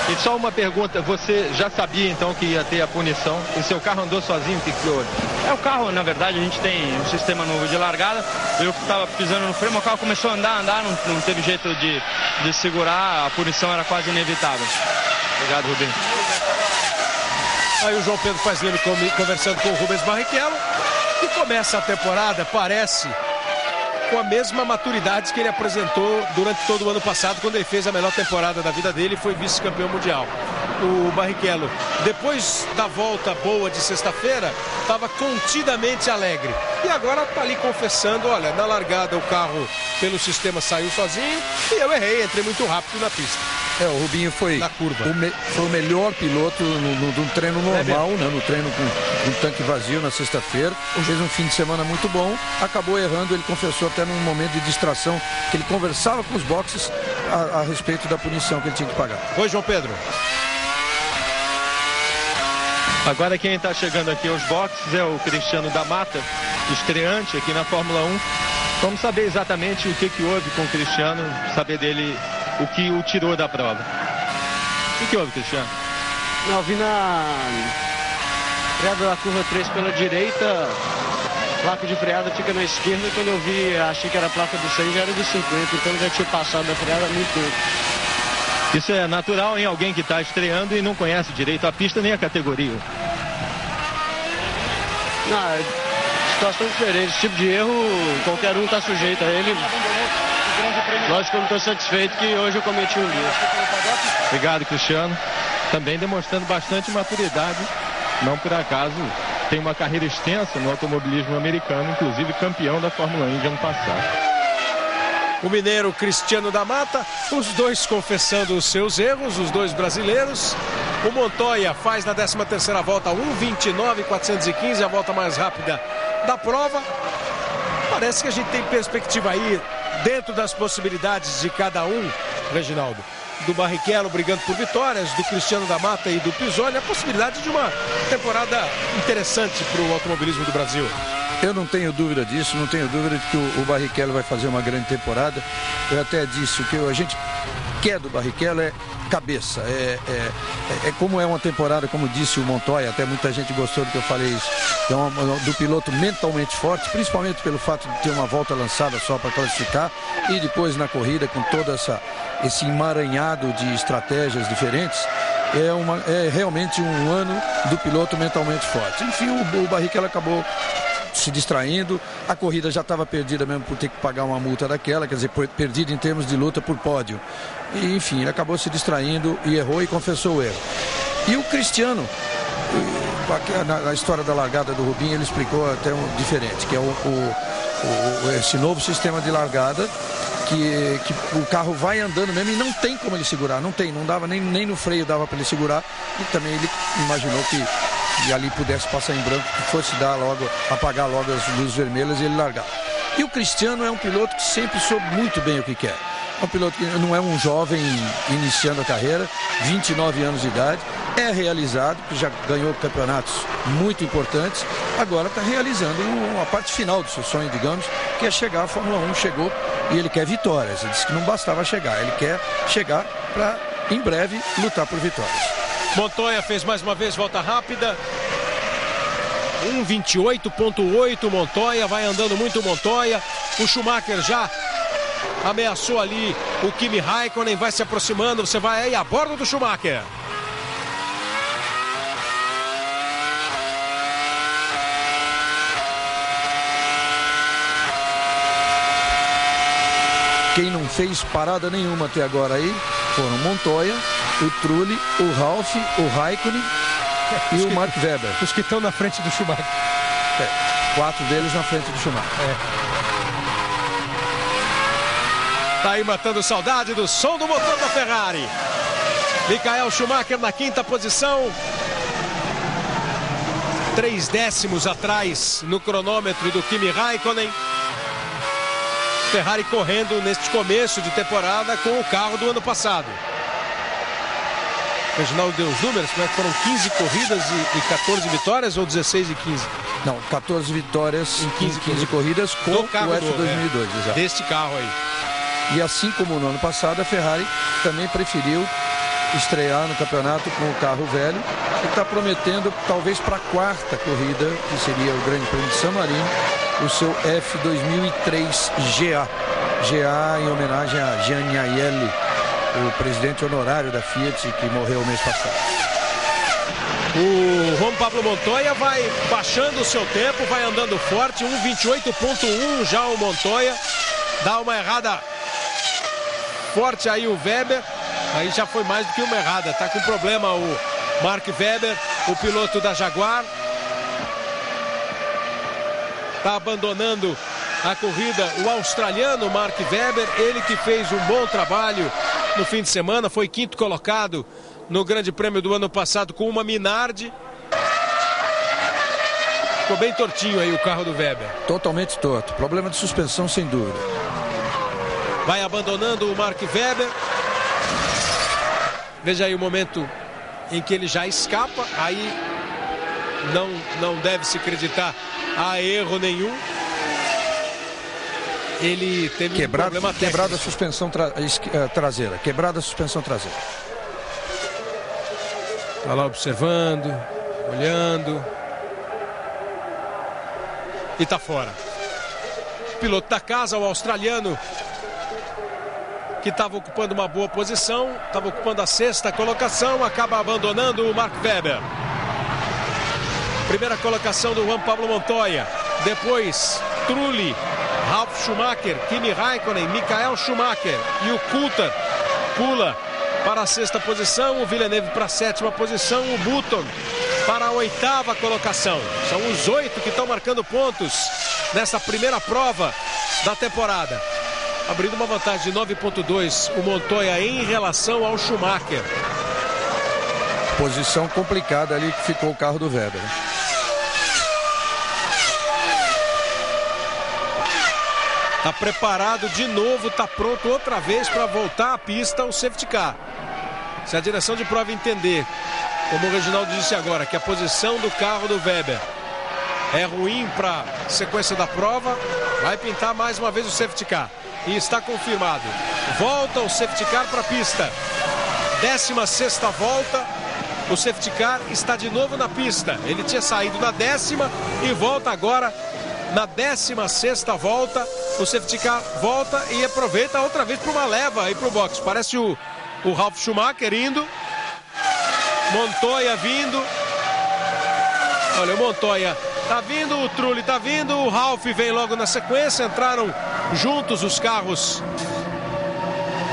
E só uma pergunta, você já sabia então que ia ter a punição? O seu carro andou sozinho, o que houve? O carro, na verdade, a gente tem um sistema novo de largada. Eu estava pisando no freio, o carro começou a andar, não teve jeito de segurar, a punição era quase inevitável. Obrigado, Rubens. Aí o João Pedro Paes Leme conversando com o Rubens Barrichello, que começa a temporada, parece, com a mesma maturidade que ele apresentou durante todo o ano passado, quando ele fez a melhor temporada da vida dele e foi vice-campeão mundial. O Barrichello, depois da volta boa de sexta-feira, estava contidamente alegre. E agora está ali confessando, olha, na largada o carro pelo sistema saiu sozinho e eu errei, entrei muito rápido na pista. O Rubinho foi na curva. Foi o melhor piloto no treino normal, né? No treino com um tanque vazio na sexta-feira. Fez um fim de semana muito bom, acabou errando, ele confessou até num momento de distração, que ele conversava com os boxes a respeito da punição que ele tinha que pagar. Oi, João Pedro. Agora quem está chegando aqui aos boxes é o Cristiano da Mata, estreante aqui na Fórmula 1. Vamos saber exatamente o que houve com o Cristiano, saber dele o que o tirou da prova. O que houve, Cristiano? Não, vi na freada da curva 3 pela direita, placa de freada fica na esquerda, e quando eu vi, achei que era a placa do 100, já era do 50, então já tinha passado da freada há muito tempo. Isso é natural em alguém que está estreando e não conhece direito a pista nem a categoria. Não, situação diferente, esse tipo de erro qualquer um está sujeito a ele. Lógico que eu não estou satisfeito que hoje eu cometi um erro. Obrigado, Cristiano. Também demonstrando bastante maturidade. Não por acaso tem uma carreira extensa no automobilismo americano, inclusive campeão da Fórmula 1 de ano passado. O mineiro Cristiano da Mata, os dois confessando os seus erros, os dois brasileiros. O Montoya faz na 13ª volta 1:29.415, a volta mais rápida da prova. Parece que a gente tem perspectiva aí, dentro das possibilidades de cada um, Reginaldo, do Barrichello brigando por vitórias, do Cristiano da Mata e do Pisoni, a possibilidade de uma temporada interessante para o automobilismo do Brasil. Eu não tenho dúvida disso, não tenho dúvida de que o Barrichello vai fazer uma grande temporada. Eu até disse, o que a gente quer do Barrichello é cabeça, como é uma temporada, como disse o Montoya, até muita gente gostou do que eu falei isso, do piloto mentalmente forte, principalmente pelo fato de ter uma volta lançada só para classificar e depois na corrida com todo esse emaranhado de estratégias diferentes. É realmente um ano do piloto mentalmente forte. Enfim, o Barrichello acabou se distraindo, a corrida já estava perdida mesmo por ter que pagar uma multa daquela, quer dizer, perdida em termos de luta por pódio. E, enfim, ele acabou se distraindo e errou e confessou o erro. E o Cristiano, na história da largada do Rubinho, ele explicou até um diferente, que é esse novo sistema de largada, que o carro vai andando mesmo e não tem como ele segurar, não dava nem no freio dava para ele segurar, e também ele imaginou que ali pudesse passar em branco, que fosse apagar logo as luzes vermelhas e ele largar. E o Cristiano é um piloto que sempre soube muito bem o que quer. É um piloto que não é um jovem iniciando a carreira, 29 anos de idade, é realizado, que já ganhou campeonatos muito importantes, agora está realizando a parte final do seu sonho, digamos, que é chegar à Fórmula 1, chegou e ele quer vitórias. Ele disse que não bastava chegar, ele quer chegar para, em breve, lutar por vitórias. Montoya fez mais uma vez volta rápida, 1:28.8. Montoya vai andando muito. Montoya, o Schumacher já ameaçou ali o Kimi Raikkonen, vai se aproximando. Você vai aí a bordo do Schumacher. Quem não fez parada nenhuma até agora aí foram Montoya, o Trulli, o Ralf, o Raikkonen e o Mark Webber. Os que estão na frente do Schumacher. 4 deles na frente do Schumacher. Tá aí matando saudade do som do motor da Ferrari. Michael Schumacher na 5ª posição. 3 décimos atrás no cronômetro do Kimi Raikkonen. Ferrari correndo neste começo de temporada com o carro do ano passado. O Reginaldo deu os números, como é que foram 15 corridas e 14 vitórias ou 16 e 15? Não, 14 vitórias em 15 corridas com o F2002. Deste carro aí. E assim como no ano passado, a Ferrari também preferiu estrear no campeonato com o carro velho e está prometendo, talvez para a 4ª corrida, que seria o Grande Prêmio de San Marino, o seu F2003 GA em homenagem a Gianni Agnelli, o presidente honorário da Fiat, que morreu mês passado. O Juan Pablo Montoya vai baixando o seu tempo, vai andando forte, 1:28.1 já o Montoya, dá uma errada forte aí o Webber, aí já foi mais do que uma errada, tá com problema o Mark Webber, o piloto da Jaguar. Está abandonando a corrida o australiano Mark Webber, ele que fez um bom trabalho no fim de semana, foi 5º colocado no Grande Prêmio do ano passado com uma Minardi. Ficou bem tortinho aí o carro do Webber. Totalmente torto, problema de suspensão sem dúvida. Vai abandonando o Mark Webber. Veja aí o momento em que ele já escapa, aí não deve se acreditar a erro nenhum. Ele teve um problema técnico. Quebrada a suspensão traseira. Quebrada a suspensão traseira. Está lá observando, olhando. E está fora. Piloto da casa, o australiano, que estava ocupando uma boa posição, estava ocupando a 6ª colocação, acaba abandonando o Mark Webber. Primeira colocação do Juan Pablo Montoya. Depois, Trulli, Ralf Schumacher, Kimi Raikkonen, Michael Schumacher e o Coulthard pula para a 6ª posição, o Villeneuve para a 7ª posição, o Button para a 8ª colocação. São os 8 que estão marcando pontos nessa primeira prova da temporada. Abrindo uma vantagem de 9.2 o Montoya em relação ao Schumacher. Posição complicada ali que ficou o carro do Webber. Está preparado de novo, está pronto outra vez para voltar à pista o safety car. Se a direção de prova entender, como o Reginaldo disse agora, que a posição do carro do Webber é ruim para a sequência da prova, vai pintar mais uma vez o safety car. E está confirmado. Volta o safety car para a pista. 16ª volta. O safety car está de novo na pista. Ele tinha saído na 10ª e volta agora na 16ª volta. O safety car volta e aproveita outra vez para uma leva aí para o box. Parece o Ralf Schumacher indo. Montoya vindo. Olha, o Montoya tá vindo, o Trulli tá vindo, o Ralf vem logo na sequência. Entraram juntos os carros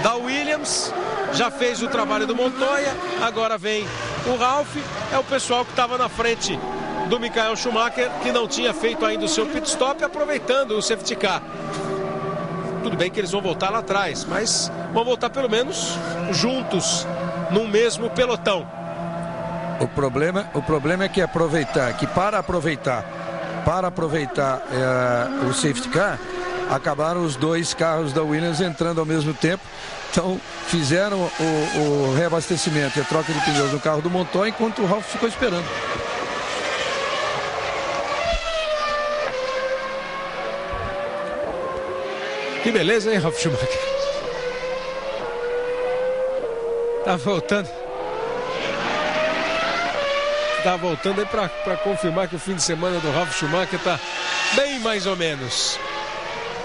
da Williams. Já fez o trabalho do Montoya. Agora vem o Ralf. É o pessoal que estava na frente do Michael Schumacher, que não tinha feito ainda o seu pit stop, aproveitando o safety car. Tudo bem que eles vão voltar lá atrás, mas vão voltar pelo menos juntos no mesmo pelotão. O problema é que para aproveitar o safety car, acabaram os dois carros da Williams entrando ao mesmo tempo. Então fizeram o reabastecimento e a troca de pneus no carro do Montoya, enquanto o Ralf ficou esperando. Que beleza, hein, Ralf Schumacher? Tá voltando aí para confirmar que o fim de semana do Ralf Schumacher tá bem mais ou menos.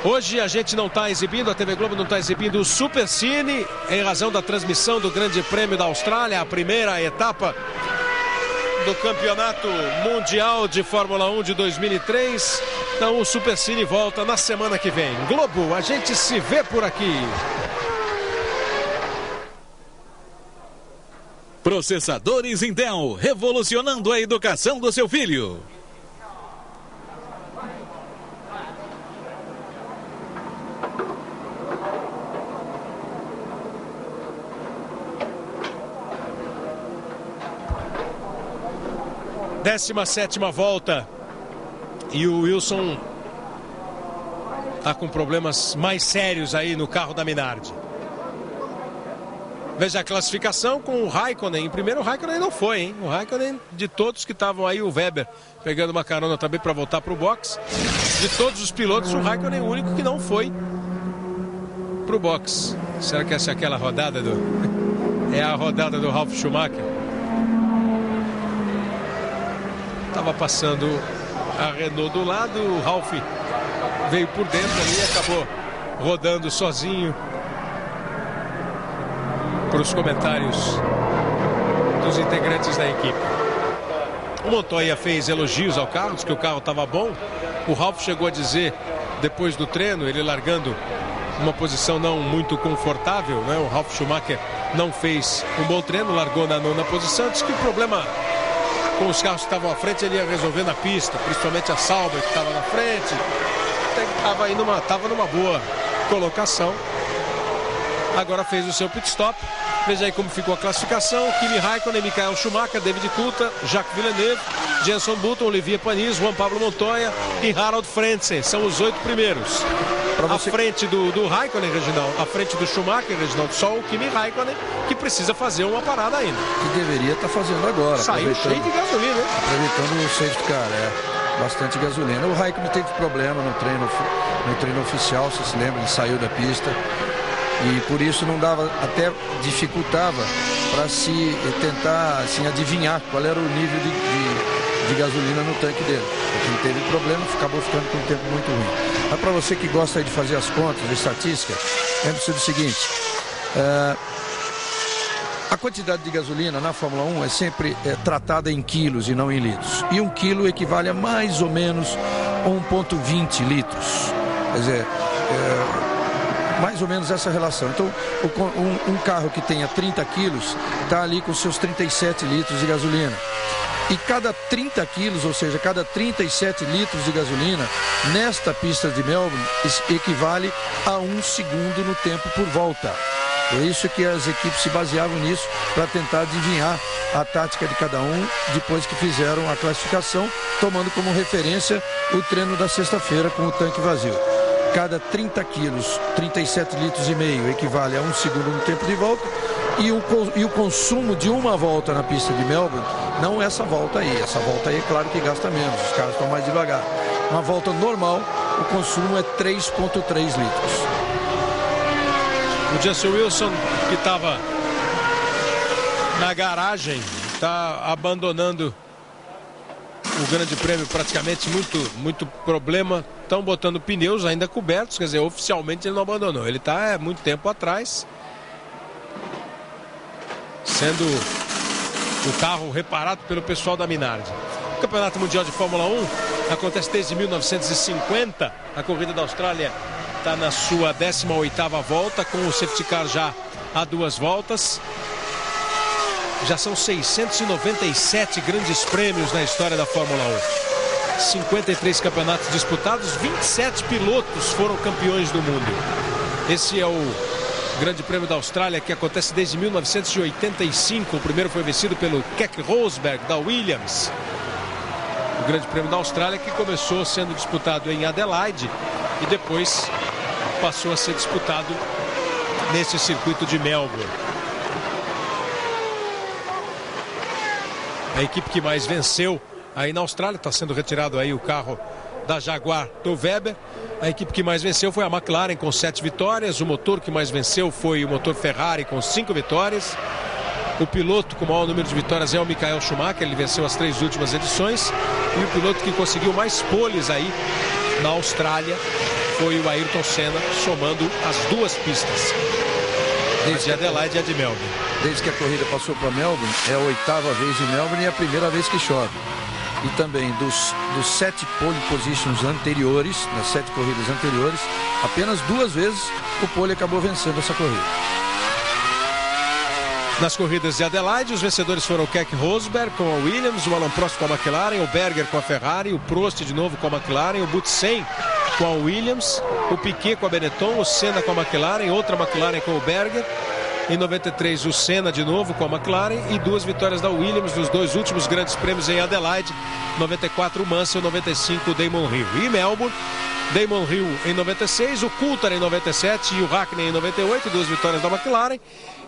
Hoje a gente não está exibindo, a TV Globo não está exibindo o Supercine em razão da transmissão do Grande Prêmio da Austrália, a primeira etapa do Campeonato Mundial de Fórmula 1 de 2003. Então o Supercine volta na semana que vem. Globo, a gente se vê por aqui. Processadores Intel, revolucionando a educação do seu filho. Décima sétima volta. E o Wilson está com problemas mais sérios aí no carro da Minardi. Veja a classificação com o Raikkonen. Em primeiro, o Raikkonen não foi, hein? O Raikkonen, de todos que estavam aí, o Webber pegando uma carona também para voltar para o box. De todos os pilotos, o Raikkonen é o único que não foi para o box. Será que essa é aquela rodada é a rodada do Ralf Schumacher? Estava passando a Renault do lado, o Ralf veio por dentro ali e acabou rodando sozinho. Para os comentários dos integrantes da equipe. O Montoya fez elogios ao carro, disse que o carro estava bom. O Ralf chegou a dizer, depois do treino, ele largando uma posição não muito confortável, né? O Ralf Schumacher não fez um bom treino, largou na nona posição. Disse que o problema com os carros que estavam à frente ele ia resolver na pista, principalmente a Sauber que estava na frente. Estava numa boa colocação. Agora fez o seu pit stop. Veja aí como ficou a classificação. Kimi Raikkonen, Michael Schumacher, David Coulthard, Jacques Villeneuve, Jenson Button, Olivier Panis, Juan Pablo Montoya e Harald Frentzen. São os 8 primeiros. À frente do Raikkonen, Reginaldo, à frente do Schumacher, Reginaldo, só o Kimi Raikkonen, que precisa fazer uma parada ainda. Que deveria estar fazendo agora. Saiu cheio de gasolina, hein? Aproveitando o safety car, bastante gasolina. O Raikkonen teve problema no treino oficial, se lembra, ele saiu da pista. E por isso não dava, até dificultava para se tentar assim, adivinhar qual era o nível de gasolina no tanque dele. Porque ele teve problema, acabou ficando com um tempo muito ruim. Mas para você que gosta de fazer as contas, de estatística, lembre-se do seguinte: a quantidade de gasolina na Fórmula 1 é sempre tratada em quilos e não em litros. E 1 quilo equivale a mais ou menos 1,20 litros. Quer dizer, mais ou menos essa relação. Então, um carro que tenha 30 quilos está ali com seus 37 litros de gasolina. E cada 30 quilos, ou seja, cada 37 litros de gasolina, nesta pista de Melbourne, equivale a 1 segundo no tempo por volta. É isso que as equipes se baseavam nisso para tentar adivinhar a tática de cada um depois que fizeram a classificação, tomando como referência o treino da sexta-feira com o tanque vazio. Cada 30 quilos, 37 litros e meio, equivale a 1 segundo no tempo de volta. E o consumo de uma volta na pista de Melbourne, não essa volta aí. Essa volta aí é claro que gasta menos, os carros estão mais devagar. Uma volta normal, o consumo é 3,3 litros. O Justin Wilson, que estava na garagem, está abandonando o Grande Prêmio praticamente, muito problema. Estão botando pneus ainda cobertos, quer dizer, oficialmente ele não abandonou. Ele está muito tempo atrás, sendo o carro reparado pelo pessoal da Minardi. O Campeonato Mundial de Fórmula 1 acontece desde 1950. A corrida da Austrália está na sua 18ª volta, com o safety car já a 2 voltas. Já são 697 grandes prêmios na história da Fórmula 1. 53 campeonatos disputados, 27 pilotos foram campeões do mundo. Esse é o Grande Prêmio da Austrália, que acontece desde 1985. O primeiro foi vencido pelo Keck Rosberg, da Williams. O Grande Prêmio da Austrália, que começou sendo disputado em Adelaide e depois passou a ser disputado nesse circuito de Melbourne. A equipe que mais venceu aí na Austrália, está sendo retirado aí o carro da Jaguar do Webber. A equipe que mais venceu foi a McLaren com 7 vitórias. O motor que mais venceu foi o motor Ferrari com 5 vitórias. O piloto com o maior número de vitórias é o Michael Schumacher, ele venceu as 3 últimas edições. E o piloto que conseguiu mais poles aí na Austrália foi o Ayrton Senna, somando as 2 pistas, desde Adelaide e a de Melbourne. Desde que a corrida passou para Melbourne, é a 8ª vez em Melbourne e a primeira vez que chove. E também dos 7 pole positions anteriores, nas 7 corridas anteriores, apenas 2 vezes o pole acabou vencendo essa corrida. Nas corridas de Adelaide, os vencedores foram o Keck Rosberg com a Williams, o Alain Prost com a McLaren, o Berger com a Ferrari, o Prost de novo com a McLaren, o Butsen com a Williams, o Piquet com a Benetton, o Senna com a McLaren, outra McLaren com o Berger. Em 93, o Senna de novo com a McLaren e 2 vitórias da Williams nos 2 últimos grandes prêmios em Adelaide. 94, o Mansell, 95, o Damon Hill. E Melbourne, Damon Hill em 96, o Coulthard em 97 e o Hackney em 98, 2 vitórias da McLaren.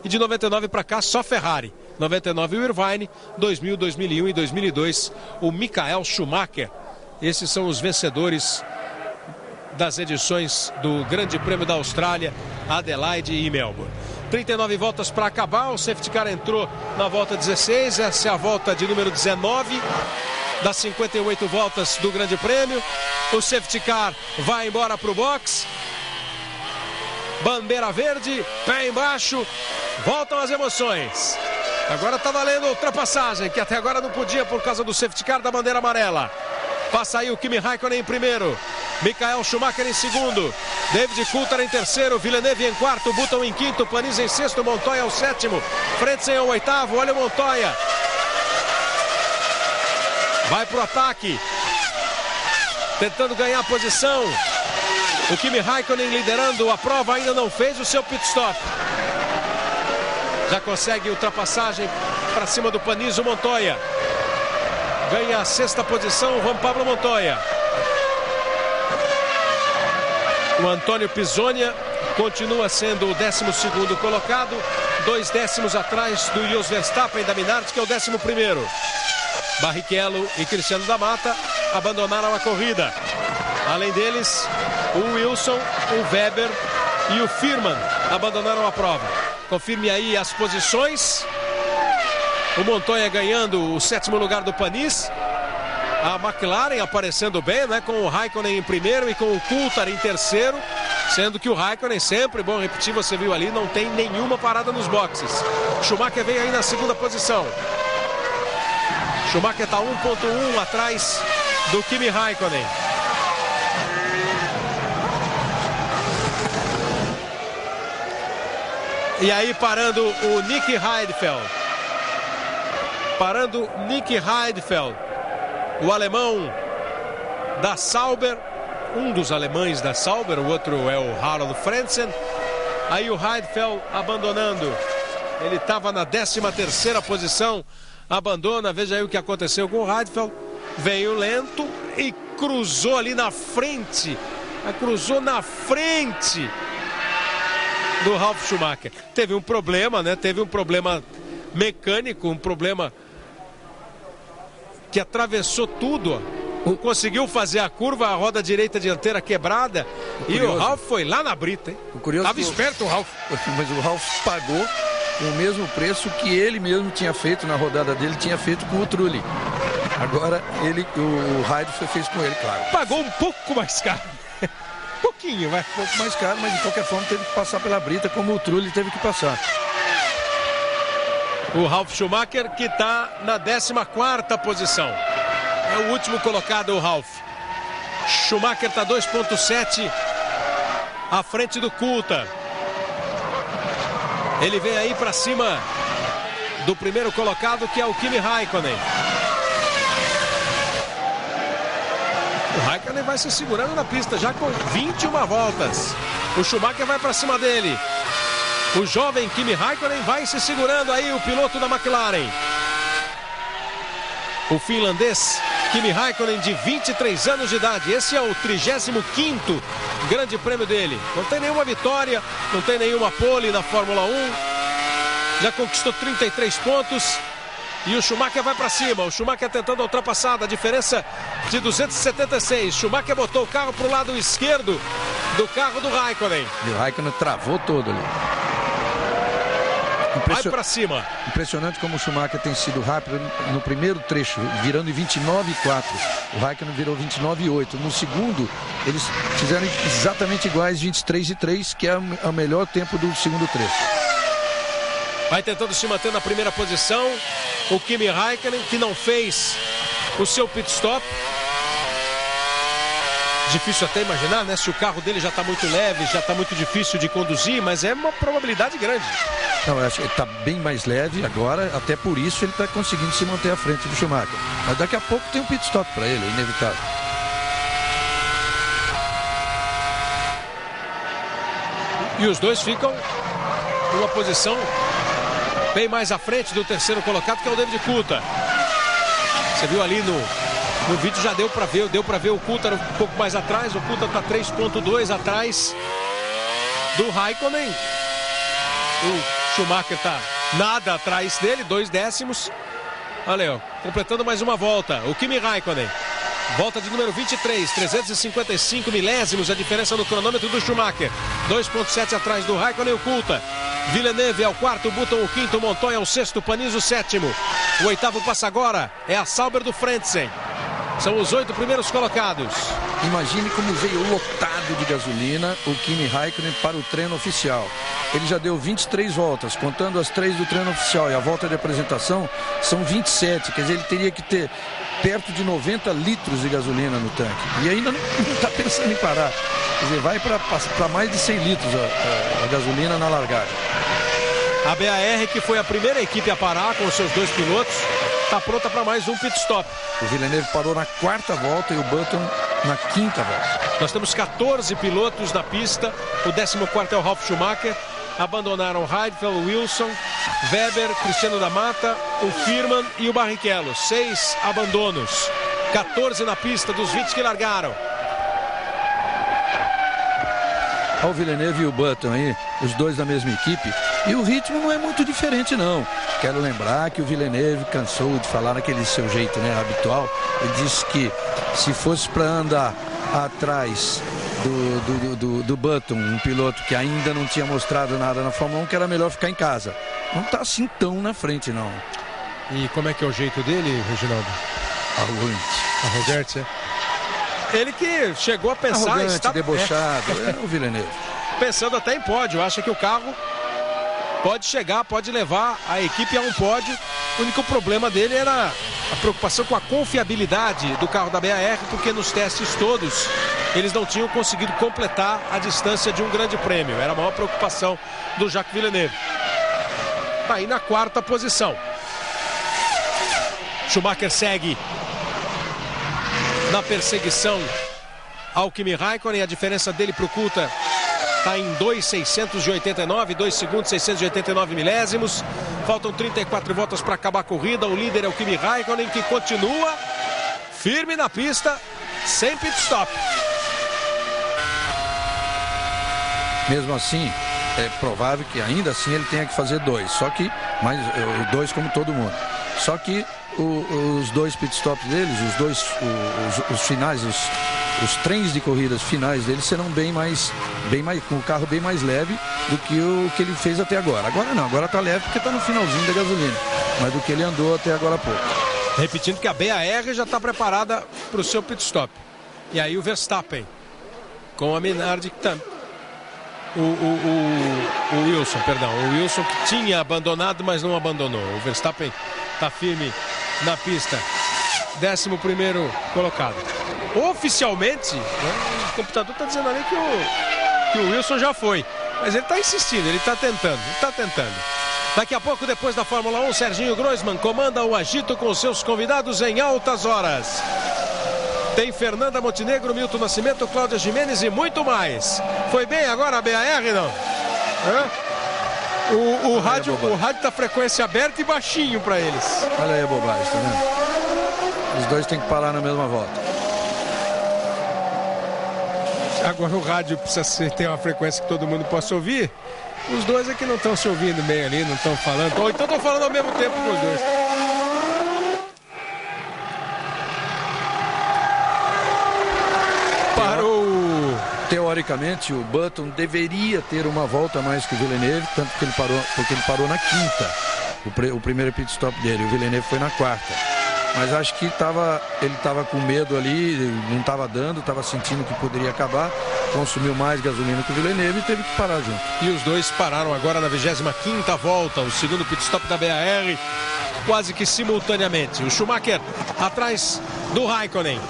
E de 99 para cá, só Ferrari. 99, o Irvine. 2000, 2001 e 2002, o Michael Schumacher. Esses são os vencedores das edições do Grande Prêmio da Austrália, Adelaide e Melbourne. 39 voltas para acabar, o safety car entrou na volta 16, essa é a volta de número 19 das 58 voltas do Grande Prêmio. O safety car vai embora para o box, bandeira verde, pé embaixo, voltam as emoções. Agora está valendo a ultrapassagem, que até agora não podia por causa do safety car da bandeira amarela. Passa aí o Kimi Raikkonen em primeiro, Michael Schumacher em segundo, David Coulthard em terceiro, Villeneuve em quarto, Button em quinto, Panis em sexto, Montoya é o sétimo, Frentzen é o oitavo. Olha o Montoya, vai pro ataque, tentando ganhar a posição. O Kimi Raikkonen liderando a prova, ainda não fez o seu pit stop. Já consegue ultrapassagem para cima do Panis, o Montoya. Ganha a 6ª posição, Juan Pablo Montoya. O Antônio Pizzonia continua sendo o 12º colocado, 2 décimos atrás do Jos Verstappen da Minardi, que é o 11º. Barrichello e Cristiano da Mata abandonaram a corrida. Além deles, o Wilson, o Webber e o Firman abandonaram a prova. Confirme aí as posições. O Montoya ganhando o 7º lugar do Panis. A McLaren aparecendo bem, né? Com o Raikkonen em primeiro e com o Coulthard em terceiro. Sendo que o Raikkonen, sempre bom repetir, você viu ali, não tem nenhuma parada nos boxes. Schumacher vem aí na 2ª posição. Schumacher está 1,1 atrás do Kimi Raikkonen. E aí parando o Nick Heidfeld. Parando Nick Heidfeld, o alemão da Sauber, um dos alemães da Sauber, o outro é o Harald Frentzen. Aí o Heidfeld abandonando. Ele estava na 13ª posição. Abandona. Veja aí o que aconteceu com o Heidfeld. Veio lento e cruzou ali na frente. Cruzou na frente do Ralf Schumacher. Teve um problema, né? Teve um problema mecânico, um problema que atravessou tudo, ó. Não conseguiu fazer a curva, a roda direita dianteira quebrada. E o Ralf foi lá na brita, hein? Tava esperto o Ralf. Mas o Ralf pagou o mesmo preço que ele mesmo tinha feito na rodada dele, tinha feito com o Trulli. Agora o Heidfeld fez com ele, claro. Pagou um pouco mais caro. Pouquinho, vai. Um pouco mais caro, mas de qualquer forma teve que passar pela brita como o Trulli teve que passar. O Ralf Schumacher, que está na 14ª posição. É o último colocado, o Ralf. Schumacher está 2,7 à frente do Coulthard. Ele vem aí para cima do primeiro colocado, que é o Kimi Raikkonen. O Raikkonen vai se segurando na pista, já com 21 voltas. O Schumacher vai para cima dele. O jovem Kimi Raikkonen vai se segurando aí, o piloto da McLaren. O finlandês Kimi Raikkonen, de 23 anos de idade. Esse é o 35º grande prêmio dele. Não tem nenhuma vitória, não tem nenhuma pole na Fórmula 1. Já conquistou 33 pontos. E o Schumacher vai para cima. O Schumacher tentando a ultrapassada. A diferença de 276. Schumacher botou o carro para o lado esquerdo do carro do Raikkonen. E o Raikkonen travou todo ali. Vai para cima. Impressionante como o Schumacher tem sido rápido no primeiro trecho, virando em 29,4. O Raikkonen virou 29,8. No segundo, eles fizeram exatamente iguais, 23,3, que é o melhor tempo do segundo trecho. Vai tentando se manter na primeira posição o Kimi Raikkonen, que não fez o seu pit stop. Difícil até imaginar, né? Se o carro dele já está muito leve, já está muito difícil de conduzir, mas é uma probabilidade grande. Não, eu acho que ele está bem mais leve agora, até por isso ele está conseguindo se manter à frente do Schumacher. Mas daqui a pouco tem um pit stop para ele, é inevitável. E os dois ficam numa posição bem mais à frente do terceiro colocado, que é o David Coulthard. Você viu ali no vídeo, já deu para ver o Coulthard um pouco mais atrás. O Coulthard está 3,2 atrás do Raikkonen. O Schumacher está nada atrás dele, 2 décimos. Olha, ó, completando mais uma volta. O Kimi Raikkonen, volta de número 23, 355 milésimos a diferença no cronômetro do Schumacher. 2,7 atrás do Raikkonen e o Coulthard. Villeneuve é o quarto, Button o quinto, Montoya é o sexto, Panis o sétimo. O oitavo passa agora, é a Sauber do Frentzen. São os 8 primeiros colocados. Imagine como veio lotado de gasolina o Kimi Raikkonen para o treino oficial. Ele já deu 23 voltas, contando as 3 do treino oficial, e a volta de apresentação são 27. Quer dizer, ele teria que ter perto de 90 litros de gasolina no tanque. E ainda não está pensando em parar. Quer dizer, vai para mais de 100 litros a gasolina na largada. A BAR, que foi a primeira equipe a parar com os seus 2 pilotos, está pronta para mais um pit stop. O Villeneuve parou na 4ª volta e o Button na 5ª volta. Nós temos 14 pilotos na pista. O 14º é o Ralf Schumacher. Abandonaram Heidfeld, Wilson, Weber, Cristiano da Mata, o Firman e o Barrichello. 6 abandonos. 14 na pista dos 20 que largaram. Olha o Villeneuve e o Button aí, os dois da mesma equipe. E o ritmo não é muito diferente, não. Quero lembrar que o Villeneuve cansou de falar naquele seu jeito, né, habitual. Ele disse que se fosse para andar atrás do Button, um piloto que ainda não tinha mostrado nada na Fórmula 1, que era melhor ficar em casa. Não está assim tão na frente, não. E como é que é o jeito dele, Reginaldo? Arrogante, Ele que chegou a pensar... Arrogante, debochado, é o Villeneuve. Pensando até em pódio, acha que o carro pode chegar, pode levar a equipe a um pódio. O único problema dele era a preocupação com a confiabilidade do carro da BAR, porque nos testes todos eles não tinham conseguido completar a distância de um grande prêmio. Era a maior preocupação do Jacques Villeneuve. Está aí na 4ª posição. Schumacher segue na perseguição ao Kimi Raikkonen. A diferença dele para o Coulthard está em 2,689, 2 segundos, 689 milésimos. Faltam 34 voltas para acabar a corrida. O líder é o Kimi Raikkonen, que continua firme na pista, sem pit stop. Mesmo assim, é provável que ainda assim ele tenha que fazer 2, só que mais 2 como todo mundo. Só que os 2 pit stops deles, os finais, os trens de corridas finais deles serão bem mais com o carro bem mais leve do que o que ele fez até agora. Agora não, agora está leve porque está no finalzinho da gasolina, mas do que ele andou até agora há pouco. Repetindo que a BAR já está preparada para o seu pit stop. E aí o Verstappen com a Minardi que tá. O Wilson, perdão. O Wilson que tinha abandonado, mas não abandonou. O Verstappen está firme na pista. 11º colocado. Oficialmente, né, o computador está dizendo ali que o Wilson já foi. Mas ele está insistindo, ele está tentando. Daqui a pouco, depois da Fórmula 1, Serginho Groisman comanda o agito com seus convidados em altas horas. Tem Fernanda Montenegro, Milton Nascimento, Cláudia Gimenez e muito mais. Foi bem agora a BAR, não? O rádio tá frequência aberta e baixinho para eles. Olha aí a bobagem, tá vendo? Os dois têm que parar na mesma volta. Agora o rádio precisa ter uma frequência que todo mundo possa ouvir. Os dois é que não estão se ouvindo bem ali, não estão falando. Ou então estão falando ao mesmo tempo com os dois. Parou. Teoricamente, o Button deveria ter uma volta a mais que o Villeneuve, tanto que ele parou, porque ele parou na quinta, o primeiro pit stop dele. O Villeneuve foi na quarta. Mas acho que ele estava com medo ali, não estava dando, estava sentindo que poderia acabar, consumiu mais gasolina que o Villeneuve e teve que parar junto. E os dois pararam agora na 25ª volta, o segundo pit stop da BAR, quase que simultaneamente. O Schumacher atrás do Raikkonen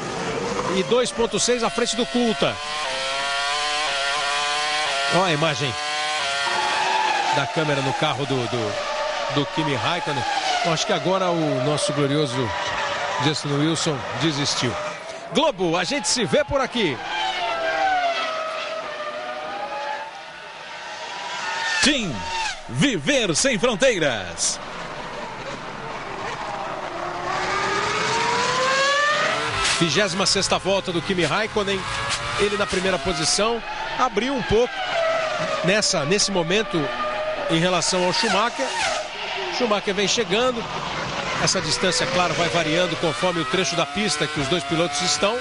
e 2,6 à frente do Coulthard. Olha a imagem da câmera no carro do Kimi Raikkonen. Eu acho que agora o nosso glorioso Justin Wilson desistiu. Globo, a gente se vê por aqui. TIM, viver sem fronteiras. Vigésima sexta volta do Kimi Raikkonen. Ele na primeira posição. Abriu um pouco nesse momento em relação ao Schumacher. Schumacher vem chegando. Essa distância, claro, vai variando conforme o trecho da pista que os dois pilotos estão.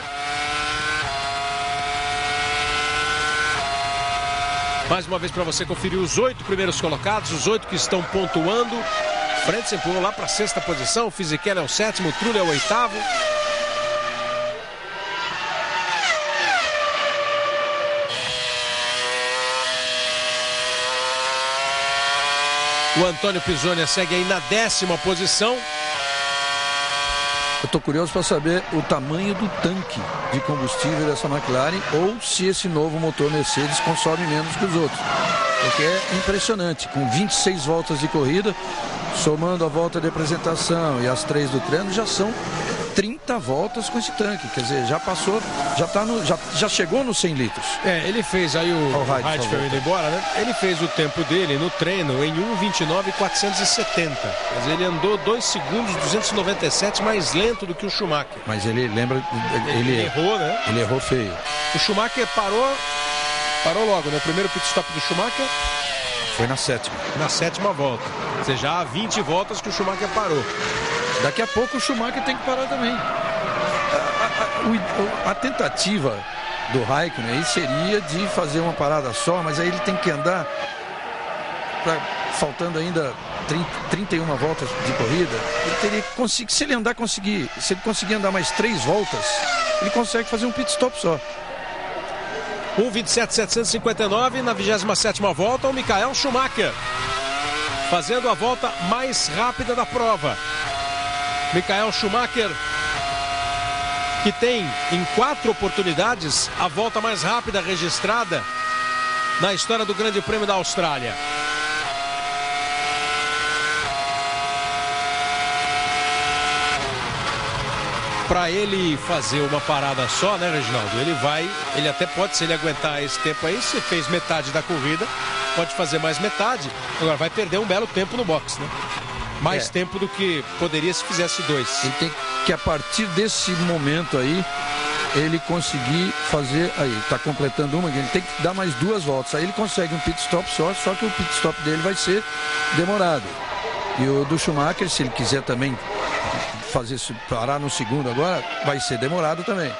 Mais uma vez para você conferir os 8 primeiros colocados, os 8 que estão pontuando. Frentzen pulou lá para a sexta posição, Fisichella é o 7º, Trulli é o 8º. O Antônio Pisonia segue aí na 10ª posição. Eu estou curioso para saber o tamanho do tanque de combustível dessa McLaren ou se esse novo motor Mercedes consome menos que os outros. Porque é impressionante, com 26 voltas de corrida, somando a volta de apresentação e as 3 do treino, já são 30 voltas com esse tanque. Quer dizer, já passou, já chegou nos 100 litros. Ele fez aí o Heidfeld indo embora, né? Ele fez o tempo dele no treino em 1:29.470. Quer dizer, ele andou 2 segundos 297 mais lento do que o Schumacher. Mas ele lembra, ele errou, né? Ele errou feio. O Schumacher parou logo, né? O primeiro pit stop do Schumacher foi na 7ª. Na 7ª volta. Ou seja, há 20 voltas que o Schumacher parou. Daqui a pouco o Schumacher tem que parar também. A tentativa do Raikkonen aí seria de fazer uma parada só, mas aí ele tem que andar, faltando ainda 31 voltas de corrida. Ele teria que conseguir, se ele conseguir andar mais 3 voltas, ele consegue fazer um pit stop só. 1:27.759 na 27ª volta, o Michael Schumacher fazendo a volta mais rápida da prova. Michael Schumacher, que tem em 4 oportunidades a volta mais rápida registrada na história do Grande Prêmio da Austrália. para ele fazer uma parada só, né, Reginaldo? Ele até pode, se ele aguentar esse tempo aí, se fez metade da corrida, pode fazer mais metade. Agora vai perder um belo tempo no box, né? Mais tempo do que poderia se fizesse 2. Ele tem que, a partir desse momento aí, ele conseguir fazer, aí está completando uma, ele tem que dar mais 2 voltas, aí ele consegue um pit stop só que o pit stop dele vai ser demorado. E o do Schumacher, se ele quiser também parar no segundo agora, vai ser demorado também.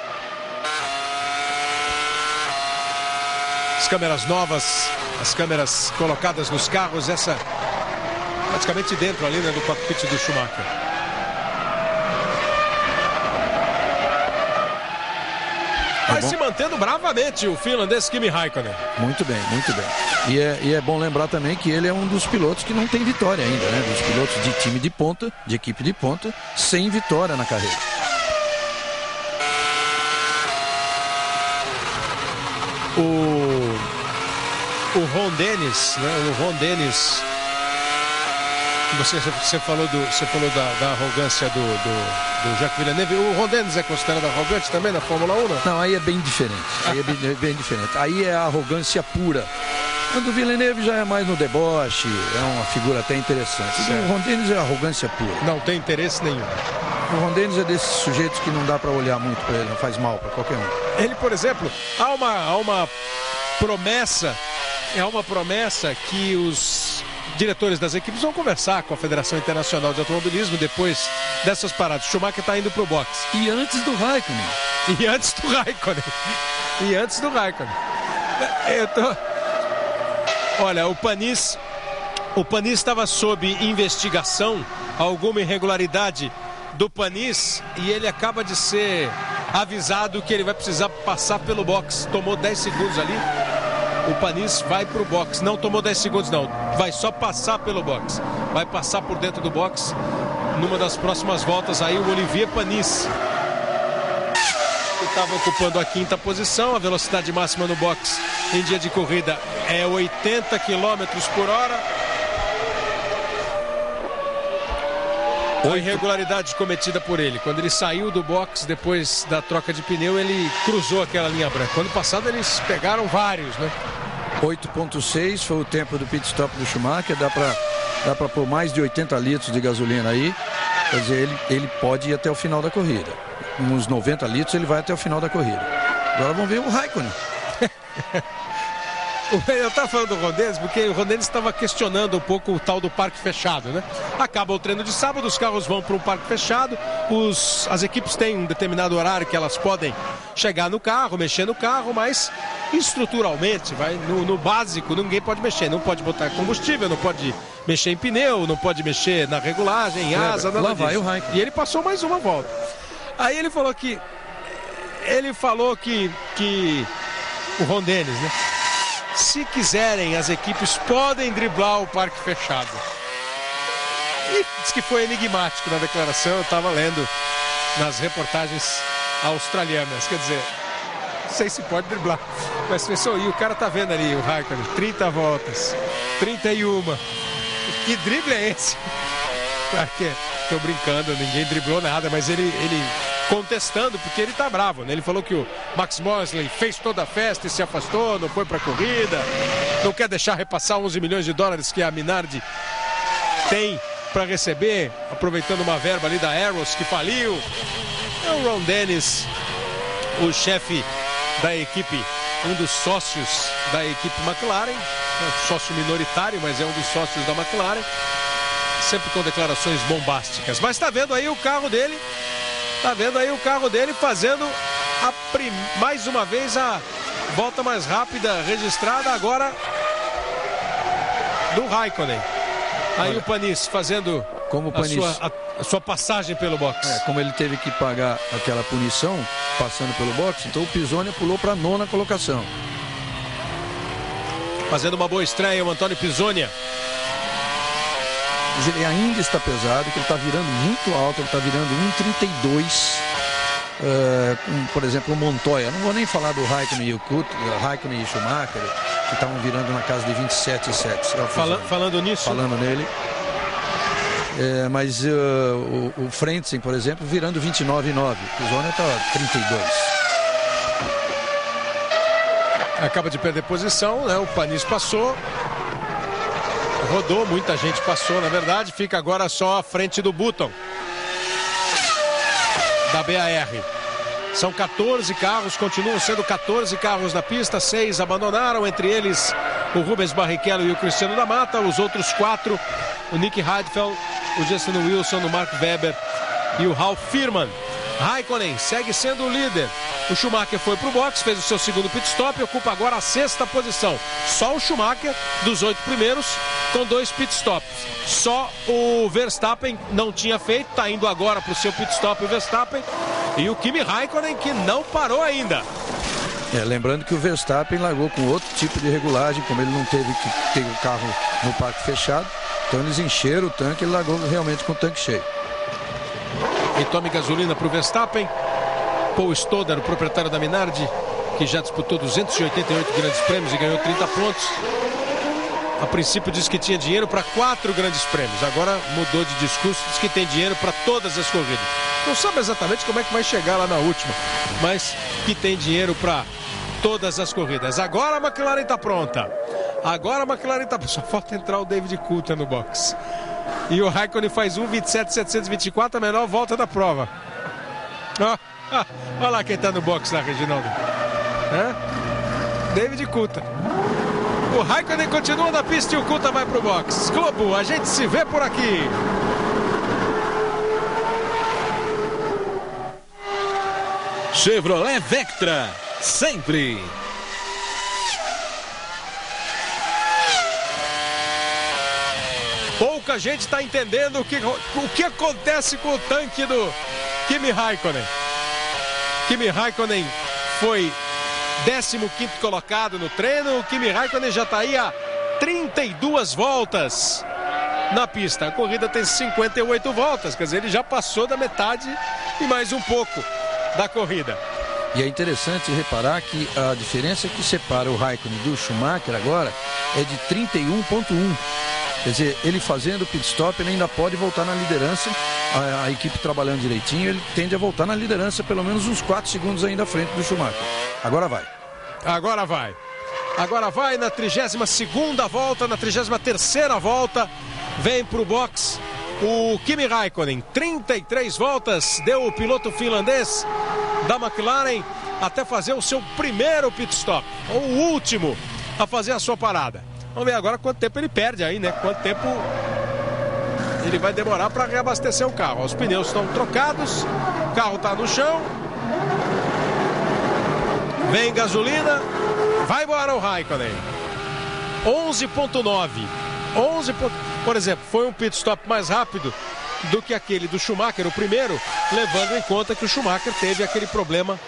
As câmeras novas, as câmeras colocadas nos carros, essa praticamente dentro ali, né, do cockpit do Schumacher. Vai se mantendo bravamente o finlandês Kimi Raikkonen. Muito bem, muito bem. E é bom lembrar também que ele é um dos pilotos que não tem vitória ainda, né? Dos pilotos de time de ponta, de equipe de ponta, sem vitória na carreira. O Ron Dennis, né? O Ron Dennis. Você falou da arrogância do Jacques Villeneuve. O Ron Dennis é considerado arrogante também na Fórmula 1? Não, aí é bem diferente. Aí é bem diferente. Aí é a arrogância pura. O do Villeneuve já é mais no deboche, é uma figura até interessante. O Ron Dennis é arrogância pura. Não tem interesse nenhum. O Ron Dennis é desses sujeitos que não dá para olhar muito para ele, não faz mal para qualquer um. Ele, por exemplo, há uma promessa que os diretores das equipes vão conversar com a Federação Internacional de Automobilismo depois dessas paradas. Schumacher está indo para o box. E antes do Raikkonen. Olha, o Panis estava sob investigação, alguma irregularidade do Panis, e ele acaba de ser avisado que ele vai precisar passar pelo box. Tomou 10 segundos ali. O Panis vai para o box. Não tomou 10 segundos, não. Vai só passar pelo box. Vai passar por dentro do box. Numa das próximas voltas aí, o Olivier Panis, que estava ocupando a 5ª posição. A velocidade máxima no box em dia de corrida é 80 km por hora. A irregularidade cometida por ele. Quando ele saiu do box depois da troca de pneu, ele cruzou aquela linha branca. Ano passado eles pegaram vários, né? 8.6 foi o tempo do pit stop do Schumacher. Dá para pôr mais de 80 litros de gasolina aí. Quer dizer, ele pode ir até o final da corrida. Uns 90 litros ele vai até o final da corrida. Agora vamos ver o Raikkonen. Eu estava falando do Ron Dennis porque o Ron Dennis estava questionando um pouco o tal do parque fechado, né? Acaba o treino de sábado, os carros vão para um parque fechado, as equipes têm um determinado horário que elas podem chegar no carro, mexer no carro, mas estruturalmente, no básico, ninguém pode mexer, não pode botar combustível, não pode mexer em pneu, não pode mexer na regulagem, em asa, nada disso. Vai o Raikkonen. E ele passou mais uma volta. Aí ele falou que o Ron Dennis, né? Se quiserem, as equipes podem driblar o parque fechado. E diz que foi enigmático na declaração, eu estava lendo nas reportagens australianas. Quer dizer, não sei se pode driblar. Mas pessoal, e o cara tá vendo ali, o Raikkonen, 30 voltas, 31. Que drible é esse? Tô brincando, ninguém driblou nada, mas ele contestando, porque ele tá bravo, né? Ele falou que o Max Mosley fez toda a festa e se afastou, não foi pra corrida, não quer deixar repassar 11 milhões de dólares que a Minardi tem para receber, aproveitando uma verba ali da Arrows que faliu. É o Ron Dennis, o chefe da equipe, um dos sócios da equipe McLaren, sócio minoritário, mas é um dos sócios da McLaren, sempre com declarações bombásticas. Mas tá vendo aí o carro dele, fazendo mais uma vez a volta mais rápida registrada agora do Raikkonen. Aí olha, o Panis fazendo a sua passagem pelo box. Como ele teve que pagar aquela punição passando pelo box, então o Pisonia pulou para a 9ª colocação. Fazendo uma boa estreia o Antônio Pisonia. Mas ele ainda está pesado, que ele está virando muito alto, ele está virando 1,32. Por exemplo, o Montoya. Não vou nem falar do Raikkonen e Raikkonen e Schumacher, que estavam virando na casa de 27,7. Falando nisso? Falando nele. Mas o Frentzen, por exemplo, virando 29,9. O Zoner está 32. Acaba de perder posição, né? O Panis passou. Rodou, muita gente passou, na verdade. Fica agora só à frente do Button, da BAR. São 14 carros, continuam sendo 14 carros na pista. 6 abandonaram, entre eles o Rubens Barrichello e o Cristiano da Mata. Os outros 4, o Nick Heidfeld, o Justin Wilson, o Mark Webber e o Ralf Firman. Raikkonen segue sendo o líder. O Schumacher foi para o box, fez o seu segundo pit stop e ocupa agora a 6ª posição. Só o Schumacher, dos 8 primeiros, com 2 pit stops. Só o Verstappen não tinha feito, está indo agora para o seu pit stop o Verstappen. E o Kimi Raikkonen, que não parou ainda. Lembrando que o Verstappen largou com outro tipo de regulagem, como ele não teve que ter o carro no parque fechado. Então eles encheram o tanque e ele largou realmente com o tanque cheio. E tome gasolina para o Verstappen. Paul Stoddard, o proprietário da Minardi, que já disputou 288 grandes prêmios e ganhou 30 pontos. A princípio disse que tinha dinheiro para 4 grandes prêmios. Agora mudou de discurso, diz que tem dinheiro para todas as corridas. Não sabe exatamente como é que vai chegar lá na última, mas que tem dinheiro para todas as corridas. Agora a McLaren está pronta. Agora a McLaren está pronta. Só falta entrar o David Coulthard no box. E o Raikkonen faz 1:27.724, a menor volta da prova. Olha lá quem está no box lá, Reginaldo. David Coulthard. O Raikkonen continua na pista e o Coulthard vai para o box. Globo, a gente se vê por aqui. Chevrolet Vectra, sempre. Pouca gente está entendendo o que acontece com o tanque do Kimi Raikkonen. Kimi Raikkonen foi 15º colocado no treino. O Kimi Raikkonen já está aí há 32 voltas na pista. A corrida tem 58 voltas, quer dizer, ele já passou da metade e mais um pouco da corrida. E é interessante reparar que a diferença que separa o Raikkonen do Schumacher agora é de 31,1. Quer dizer, ele fazendo o pit stop, ele ainda pode voltar na liderança. A equipe trabalhando direitinho, ele tende a voltar na liderança pelo menos uns 4 segundos ainda à frente do Schumacher. Agora vai. Agora vai. Agora vai na 32ª volta, na 33ª volta. Vem para o box o Kimi Raikkonen. 33 voltas deu o piloto finlandês da McLaren até fazer o seu primeiro pit stop. Ou o último a fazer a sua parada. Vamos ver agora quanto tempo ele perde aí, né? Quanto tempo ele vai demorar para reabastecer o carro. Os pneus estão trocados, o carro está no chão. Vem gasolina, vai embora o Raikkonen. 11,9. Por exemplo, foi um pit stop mais rápido do que aquele do Schumacher, o primeiro, levando em conta que o Schumacher teve aquele problema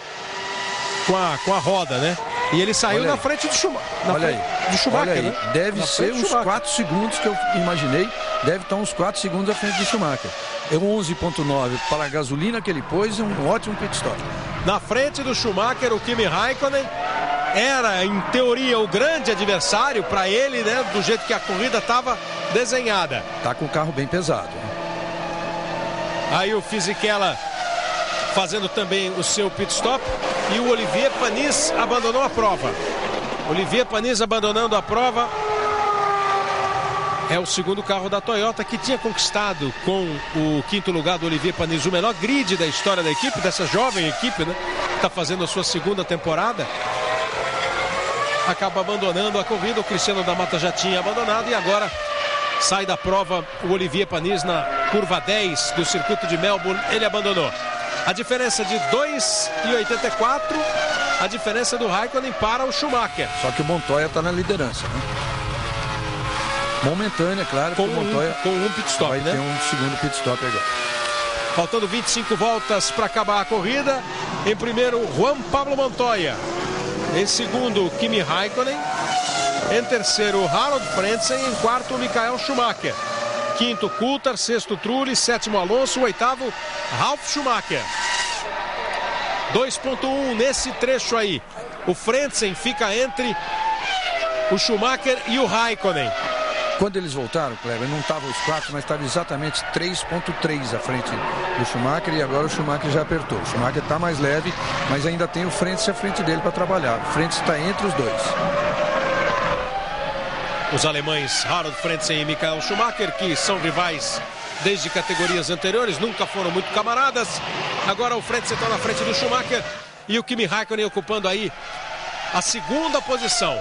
com a roda, né? E ele saiu na frente do Schumacher. Olha aí, né? Deve ser uns 4 segundos que eu imaginei. Deve estar uns 4 segundos à frente do Schumacher. É 11,9 para a gasolina que ele pôs, é um ótimo pit stop. Na frente do Schumacher, o Kimi Raikkonen era, em teoria, o grande adversário para ele, né? Do jeito que a corrida estava desenhada. Tá com o carro bem pesado. Aí o Fisichella fazendo também o seu pit stop. E o Olivier Panis abandonou a prova. Olivier Panis abandonando a prova. É o segundo carro da Toyota que tinha conquistado com o 5º lugar do Olivier Panis o menor grid da história da equipe, dessa jovem equipe, né? Está fazendo a sua segunda temporada. Acaba abandonando a corrida. O Cristiano da Mata já tinha abandonado e agora sai da prova o Olivier Panis na curva 10 do circuito de Melbourne. Ele abandonou. A diferença de 2,84, a diferença do Raikkonen para o Schumacher. Só que o Montoya está na liderança, né? Momentânea, claro, com o Montoya com um pit stop, vai né? ter um segundo pit stop agora. Faltando 25 voltas para acabar a corrida. Em primeiro, Juan Pablo Montoya. Em segundo, Kimi Raikkonen. Em terceiro, Harold Frentzen. Em quarto, Michael Schumacher. Quinto, Coulthard. Sexto, Trulli. Sétimo, Alonso. Oitavo, Ralf Schumacher. 2,1 nesse trecho aí. O Frentzen fica entre o Schumacher e o Raikkonen. Quando eles voltaram, Kleber, não estavam os 4, mas estava exatamente 3,3 à frente do Schumacher, e agora o Schumacher já apertou. O Schumacher está mais leve, mas ainda tem o Frentzen à frente dele para trabalhar. O Frentzen está entre os dois. Os alemães Harald Frentzen e Michael Schumacher, que são rivais desde categorias anteriores, nunca foram muito camaradas. Agora o Frentzen está na frente do Schumacher e o Kimi Räikkönen ocupando aí a segunda posição.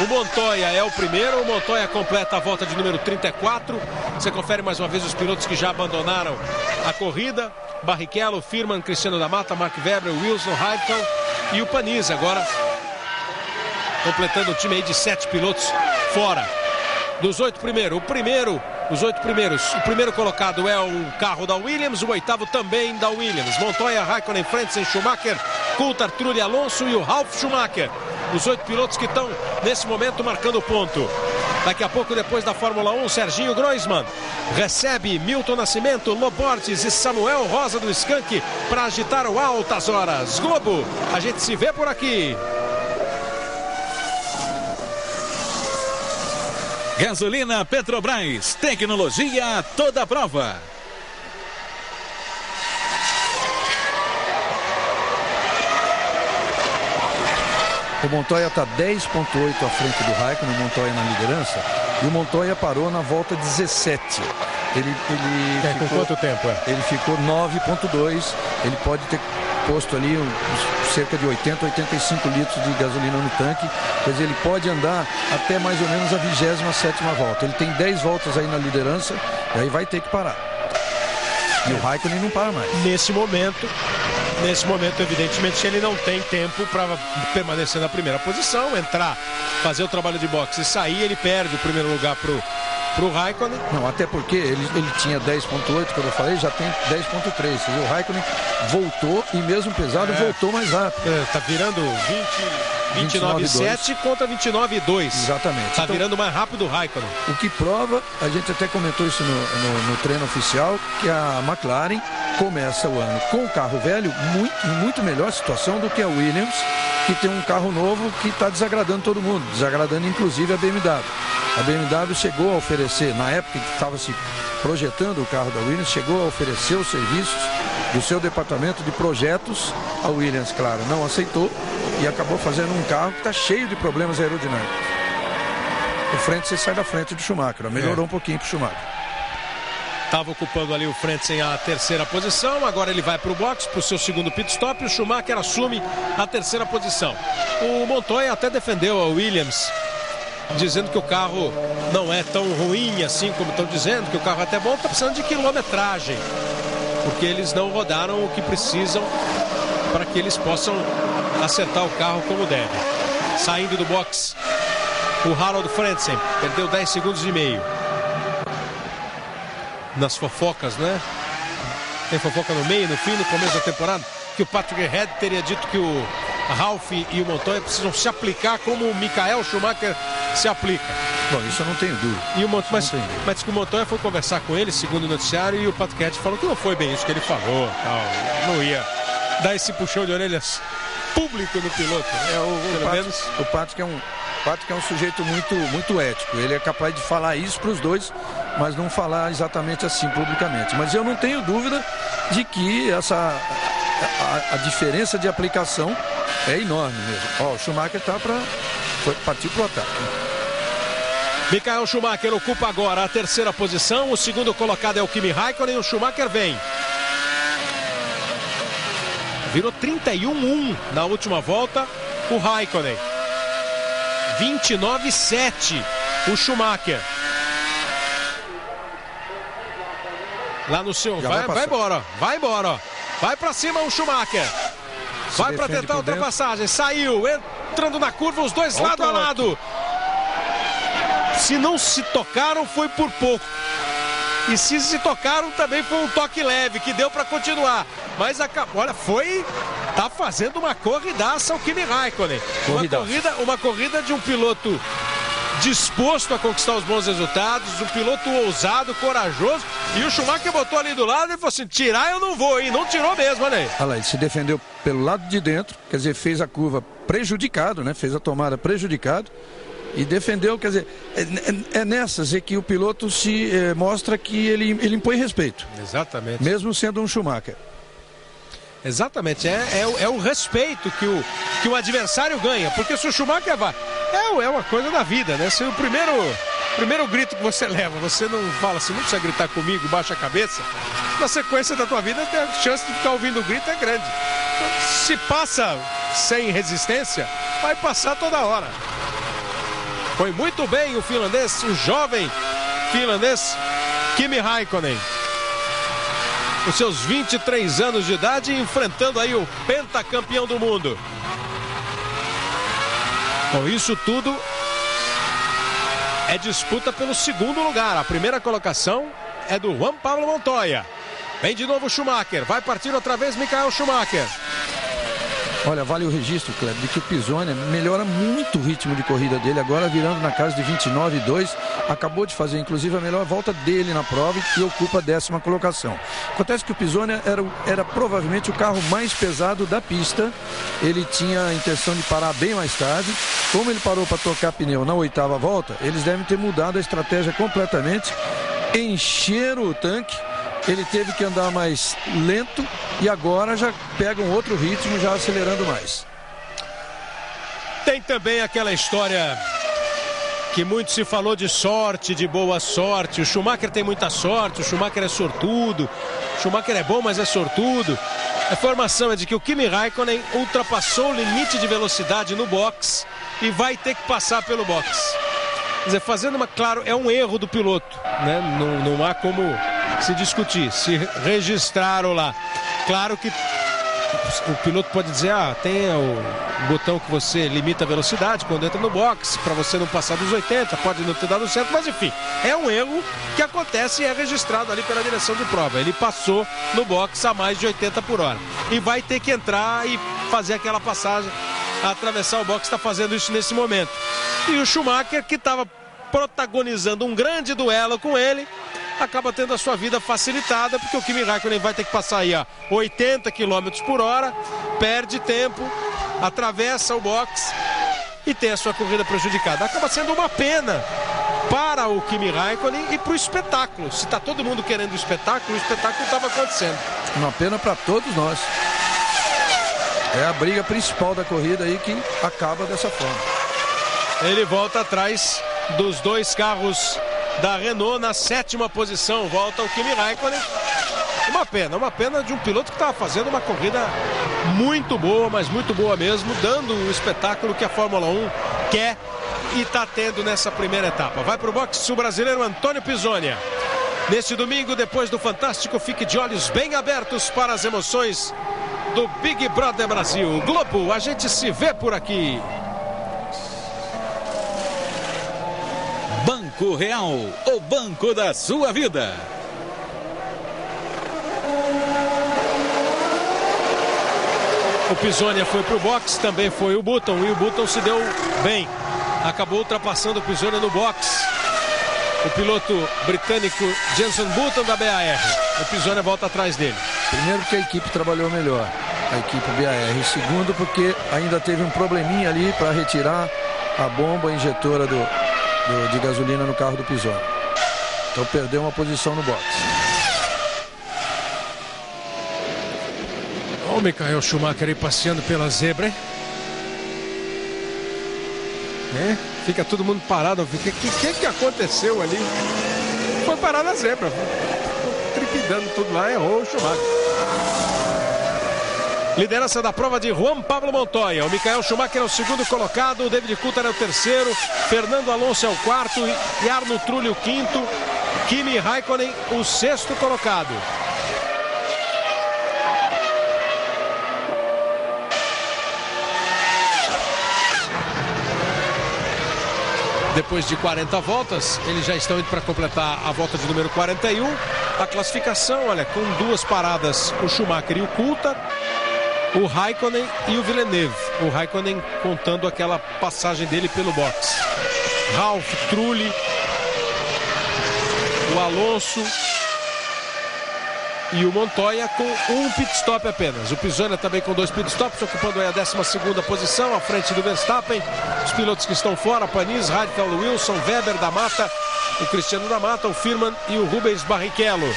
O Montoya é o primeiro, o Montoya completa a volta de número 34. Você confere mais uma vez os pilotos que já abandonaram a corrida. Barrichello, Firman, Cristiano da Mata, Mark Webber, Wilson, Heidfeld e o Panizzi agora completando o time aí de 7 pilotos fora. Dos 8 primeiros, o primeiro colocado é um carro da Williams, o 8º também da Williams. Montoya, Räikkönen, Frentzen, Schumacher, Coulthard, Trulli, Alonso e o Ralf Schumacher. Os 8 pilotos que estão nesse momento marcando ponto. Daqui a pouco, depois da Fórmula 1, Serginho Groisman recebe Milton Nascimento, Lobortes e Samuel Rosa do Skank para agitar o Altas Horas. Globo, a gente se vê por aqui. Gasolina Petrobras, tecnologia a toda prova. O Montoya está 10,8 à frente do Räikkönen, o Montoya na liderança, e o Montoya parou na volta 17. Ele ficou, com quanto tempo? Ele ficou 9,2. Ele pode ter posto ali cerca de 80, 85 litros de gasolina no tanque. Quer dizer, ele pode andar até mais ou menos a 27ª volta. Ele tem 10 voltas aí na liderança, e aí vai ter que parar. E o Räikkönen não para mais. Nesse momento, evidentemente, ele não tem tempo para permanecer na primeira posição, entrar, fazer o trabalho de boxe e sair. Ele perde o primeiro lugar pro Räikkönen. Não, até porque ele tinha 10,8, como eu falei, já tem 10,3. O Räikkönen voltou, e mesmo pesado, voltou mais rápido. Tá virando 29,7 contra 29,2. Exatamente. Tá virando mais rápido o Räikkönen. O que prova, a gente até comentou isso no treino oficial, que a McLaren começa o ano com o carro velho em muito melhor situação do que a Williams, que tem um carro novo que está desagradando todo mundo, desagradando inclusive a BMW. A BMW chegou a oferecer, na época que estava se projetando o carro da Williams, chegou a oferecer os serviços do seu departamento de projetos. A Williams, claro, não aceitou e acabou fazendo um carro que está cheio de problemas aerodinâmicos. O Frentzen sai da frente do Schumacher, melhorou um pouquinho para o Schumacher. Estava ocupando ali o Frentzen a terceira posição, agora ele vai para o box, para o seu segundo pit stop, e o Schumacher assume a terceira posição. O Montoya até defendeu a Williams, dizendo que o carro não é tão ruim assim como estão dizendo, que o carro é até bom, está precisando de quilometragem, porque eles não rodaram o que precisam para que eles possam acertar o carro como deve. Saindo do box, o Harald Frentzen perdeu 10 segundos e meio. Nas fofocas, né? Tem fofoca no meio, no fim, no começo da temporada, que o Patrick Head teria dito que o Ralf e o Montoya precisam se aplicar como o Michael Schumacher se aplica. Bom, isso eu não tenho dúvida. E mas que o Montoya foi conversar com ele, segundo o noticiário, e o Patrick Head falou que não foi bem isso que ele falou, não ia dar esse puxão de orelhas público no piloto. O Patrick é um sujeito muito ético. Ele é capaz de falar isso para os dois, mas não falar exatamente assim publicamente. Mas eu não tenho dúvida de que a diferença de aplicação é enorme mesmo. O Schumacher partiu para o ataque. Michael Schumacher ocupa agora a terceira posição. O segundo colocado é o Kimi Räikkönen. O Schumacher vem. Virou 31-1 na última volta o Räikkönen. 29,7 o Schumacher. Lá no seu... Vai embora. Vai pra cima o Schumacher. Vai pra tentar a ultrapassagem. Saiu, entrando na curva, os dois lado a lado. Se não se tocaram, foi por pouco. E se tocaram, também foi um toque leve, que deu para continuar. Mas, olha, tá fazendo uma corridaça o Kimi Räikkönen. Uma corrida de um piloto disposto a conquistar os bons resultados, um piloto ousado, corajoso. E o Schumacher botou ali do lado e falou assim, tirar eu não vou, hein? Não tirou mesmo, olha aí. Olha lá, ele se defendeu pelo lado de dentro, quer dizer, fez a curva prejudicado, né? Fez a tomada prejudicado. E defendeu, quer dizer, é nessas que o piloto se mostra que ele impõe respeito. Exatamente. Mesmo sendo um Schumacher. Exatamente, é o respeito que o adversário ganha, porque se o Schumacher vai, é uma coisa da vida, né? Se o primeiro grito que você leva, você não fala assim, não precisa gritar comigo, baixa a cabeça, na sequência da tua vida a chance de ficar ouvindo o grito é grande. Então, se passa sem resistência, vai passar toda hora. Foi muito bem o finlandês, o jovem finlandês Kimi Räikkönen. Com seus 23 anos de idade, enfrentando aí o pentacampeão do mundo. Com isso tudo, é disputa pelo segundo lugar. A primeira colocação é do Juan Pablo Montoya. Vem de novo o Schumacher, vai partir outra vez Michael Schumacher. Olha, vale o registro, Kleber, de que o Pisoni melhora muito o ritmo de corrida dele, agora virando na casa de 29,2. Acabou de fazer, inclusive, a melhor volta dele na prova e ocupa a 10ª colocação. Acontece que o Pisoni era provavelmente o carro mais pesado da pista. Ele tinha a intenção de parar bem mais tarde. Como ele parou para trocar pneu na 8ª volta, eles devem ter mudado a estratégia completamente. Encheram o tanque. Ele teve que andar mais lento e agora já pega um outro ritmo, já acelerando mais. Tem também aquela história que muito se falou de sorte, de boa sorte. O Schumacher tem muita sorte, o Schumacher é sortudo. O Schumacher é bom, mas é sortudo. A informação é de que o Kimi Räikkönen ultrapassou o limite de velocidade no box e vai ter que passar pelo box. Quer dizer, fazendo claro, é um erro do piloto, né? Não há como se discutir, se registraram lá. Claro que o piloto pode dizer, tem o botão que você limita a velocidade quando entra no box, para você não passar dos 80, pode não ter dado certo, mas enfim, é um erro que acontece e é registrado ali pela direção de prova. Ele passou no box a mais de 80 por hora e vai ter que entrar e fazer aquela passagem, atravessar o box, está fazendo isso nesse momento. E o Schumacher, que estava protagonizando um grande duelo com ele, acaba tendo a sua vida facilitada, porque o Kimi Räikkönen vai ter que passar aí a 80 km por hora, perde tempo, atravessa o box e tem a sua corrida prejudicada. Acaba sendo uma pena para o Kimi Räikkönen e para o espetáculo. Se está todo mundo querendo o espetáculo estava acontecendo. Uma pena para todos nós. É a briga principal da corrida aí que acaba dessa forma. Ele volta atrás dos dois carros da Renault na 7ª posição. Volta o Kimi Räikkönen. Uma pena de um piloto que estava fazendo uma corrida muito boa, mas muito boa mesmo, dando o espetáculo que a Fórmula 1 quer e está tendo nessa primeira etapa. Vai para o boxe o brasileiro Antônio Pisoni. Neste domingo, depois do Fantástico, fique de olhos bem abertos para as emoções do Big Brother Brasil. Globo, a gente se vê por aqui. Banco Real, o banco da sua vida. O Pisoni foi para o box, também foi o Button, e o Button se deu bem. Acabou ultrapassando o Pisoni no box. O piloto britânico Jenson Button da BAR. O Pisoni volta atrás dele. Primeiro porque a equipe trabalhou melhor, a equipe BAR. Segundo porque ainda teve um probleminha ali para retirar a bomba injetora de gasolina no carro do Pisoni. Então perdeu uma posição no box. Olha o Michael Schumacher aí passeando pela zebra, hein? Fica todo mundo parado. O que aconteceu ali? Foi parar na zebra. Tripidando tudo lá, errou o Schumacher. Liderança da prova de Juan Pablo Montoya. O Michael Schumacher é o segundo colocado, o David Coulthard é o terceiro, Fernando Alonso é o quarto e Arno Trulli o quinto. Kimi Räikkönen o sexto colocado. Depois de 40 voltas, eles já estão indo para completar a volta de número 41. A classificação, olha, com duas paradas, o Schumacher e o Coulthard, o Räikkönen e o Villeneuve. O Räikkönen contando aquela passagem dele pelo box. Ralf, Trulli, o Alonso e o Montoya com um pit stop apenas. O Pisonia também com 2 pit stops, ocupando aí a 12ª posição, à frente do Verstappen. Os pilotos que estão fora, Panis, Radcliffe, Wilson, Weber, da Mata, o Cristiano da Mata, o Firman e o Rubens Barrichello.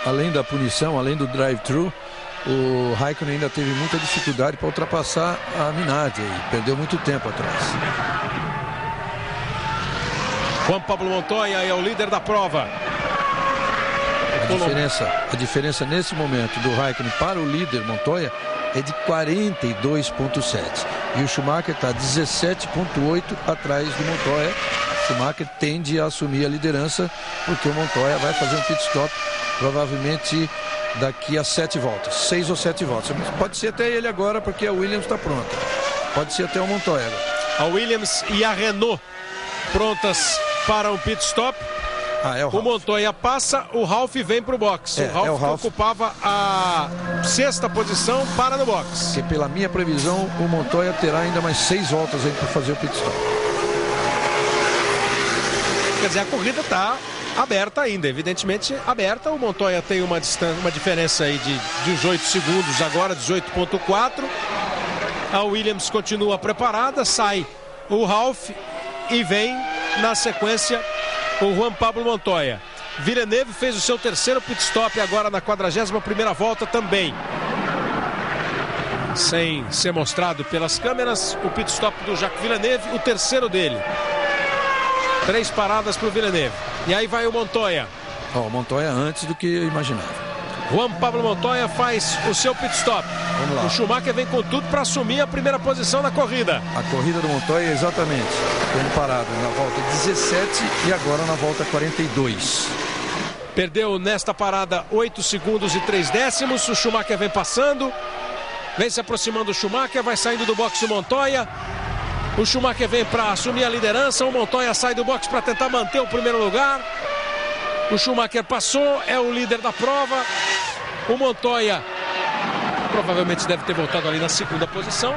Além da punição, além do drive-thru, o Raikkonen ainda teve muita dificuldade para ultrapassar a Minardi e perdeu muito tempo atrás. Juan Pablo Montoya é o líder da prova. A diferença nesse momento do Raikkonen para o líder Montoya é de 42,7. E o Schumacher está 17,8 atrás do Montoya. O Schumacher tende a assumir a liderança porque o Montoya vai fazer um pit stop provavelmente daqui a 7 voltas, 6 ou 7 voltas. Pode ser até ele agora porque a Williams está pronta. Pode ser até o Montoya agora. A Williams e a Renault prontas para um pit stop. O Montoya passa, o Ralf vem para o box. O Ralf que ocupava a 6ª posição, para no box. Que pela minha previsão, o Montoya terá ainda mais 6 voltas aí para fazer o pit stop. Quer dizer, a corrida está aberta ainda, evidentemente aberta. O Montoya tem uma diferença aí de 18 segundos agora, 18,4. A Williams continua preparada, sai o Ralf e vem na sequência o Juan Pablo Montoya. Villeneuve fez o seu 3º pit stop agora na 41ª volta também. Sem ser mostrado pelas câmeras, o pit stop do Jacques Villeneuve, o 3º dele. 3 paradas para o Villeneuve. E aí vai o Montoya. O Montoya antes do que eu imaginava. Juan Pablo Montoya faz o seu pit stop. Vamos lá. O Schumacher vem com tudo para assumir a primeira posição na corrida. A corrida do Montoya é exatamente tendo parado na volta 17 e agora na volta 42. Perdeu nesta parada 8 segundos e 3 décimos. O Schumacher vem passando. Vem se aproximando o Schumacher. Vai saindo do boxe o Montoya. O Schumacher vem para assumir a liderança. O Montoya sai do boxe para tentar manter o primeiro lugar. O Schumacher passou, é o líder da prova. O Montoya provavelmente deve ter voltado ali na 2ª posição.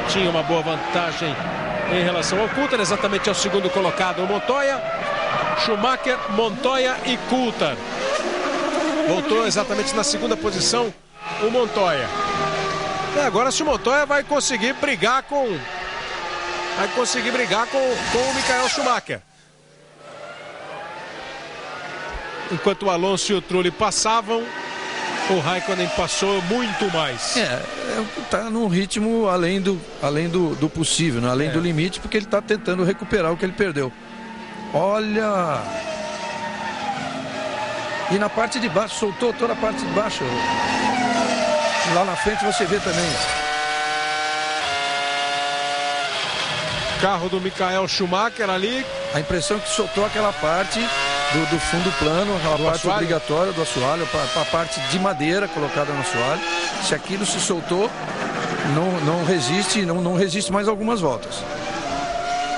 Tinha uma boa vantagem em relação ao Coulthard, exatamente ao 2º colocado o Montoya. Schumacher, Montoya e Coulthard. Voltou exatamente na 2ª posição o Montoya. E agora se o Montoya vai conseguir brigar com o Michael Schumacher. Enquanto o Alonso e o Trulli passavam, o Raikkonen passou muito mais. Está num ritmo além do possível, né? Além do limite, porque ele está tentando recuperar o que ele perdeu. Olha! E na parte de baixo, soltou toda a parte de baixo. Lá na frente você vê também. Carro do Michael Schumacher ali. A impressão que soltou aquela parte do fundo plano, a parte obrigatória do assoalho, a parte de madeira colocada no assoalho. Se aquilo se soltou, não resiste mais algumas voltas.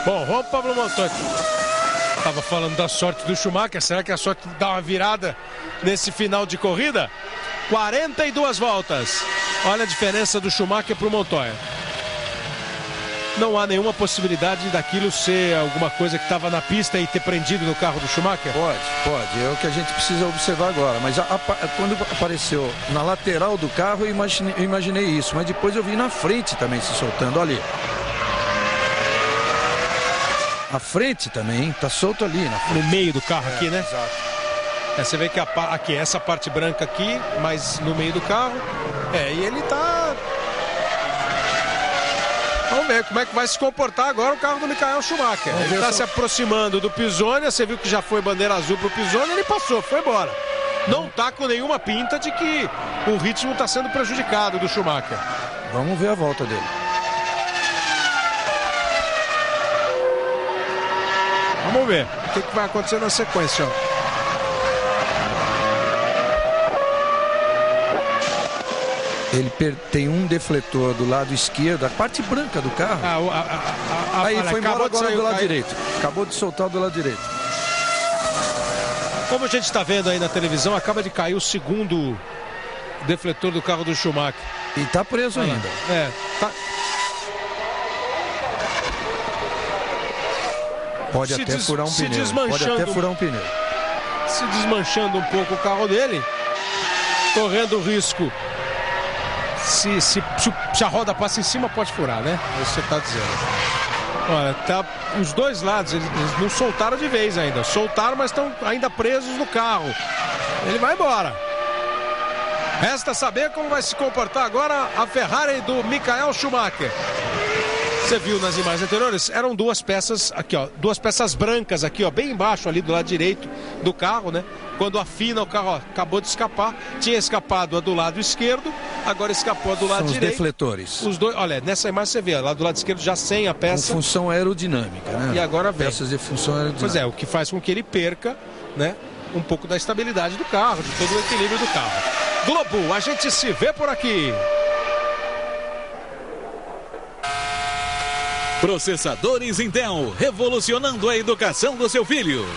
Bom, Juan Pablo Montoya estava falando da sorte do Schumacher. Será que a sorte dá uma virada nesse final de corrida? 42 voltas. Olha a diferença do Schumacher para o Montoya. Não há nenhuma possibilidade daquilo ser alguma coisa que estava na pista e ter prendido no carro do Schumacher? Pode. É o que a gente precisa observar agora. Mas quando apareceu na lateral do carro, eu imaginei isso. Mas depois eu vi na frente também se soltando ali. A frente também está solto ali. No meio do carro aqui, né? Exato. Você vê que aqui, essa parte branca aqui, mas no meio do carro. E ele está... Vamos ver como é que vai se comportar agora o carro do Michael Schumacher. Ele está se aproximando do Pisonia. Você viu que já foi bandeira azul para o Pisonia. Ele passou, foi embora. Não está com nenhuma pinta de que o ritmo está sendo prejudicado do Schumacher. Vamos ver a volta dele. Vamos ver o que vai acontecer na sequência. Ele tem um defletor do lado esquerdo, a parte branca do carro. Aí foi embora agora do lado direito. Acabou de soltar do lado direito. Como a gente está vendo aí na televisão, acaba de cair o 2º defletor do carro do Schumacher. E está preso ainda. Tá. Pode até furar um pneu. Pode até furar um pneu. Se desmanchando um pouco o carro dele, correndo o risco. Se a roda passa em cima, pode furar, né? Você está dizendo. Olha, os dois lados, eles não soltaram de vez ainda. Soltaram, mas estão ainda presos no carro. Ele vai embora. Resta saber como vai se comportar agora a Ferrari do Michael Schumacher. Você viu nas imagens anteriores, eram duas peças aqui, ó, duas peças brancas aqui, ó, bem embaixo ali do lado direito do carro, né? Quando afina o carro, ó, acabou de escapar, tinha escapado a do lado esquerdo, agora escapou a do lado direito. Os defletores. Os dois, olha, nessa imagem você vê, ó, lá do lado esquerdo já sem a peça. Com função aerodinâmica, né? E agora vem. Peças de função aerodinâmica. Pois é, o que faz com que ele perca, né, um pouco da estabilidade do carro, de todo o equilíbrio do carro. Globo, a gente se vê por aqui. Processadores Intel, revolucionando a educação do seu filho.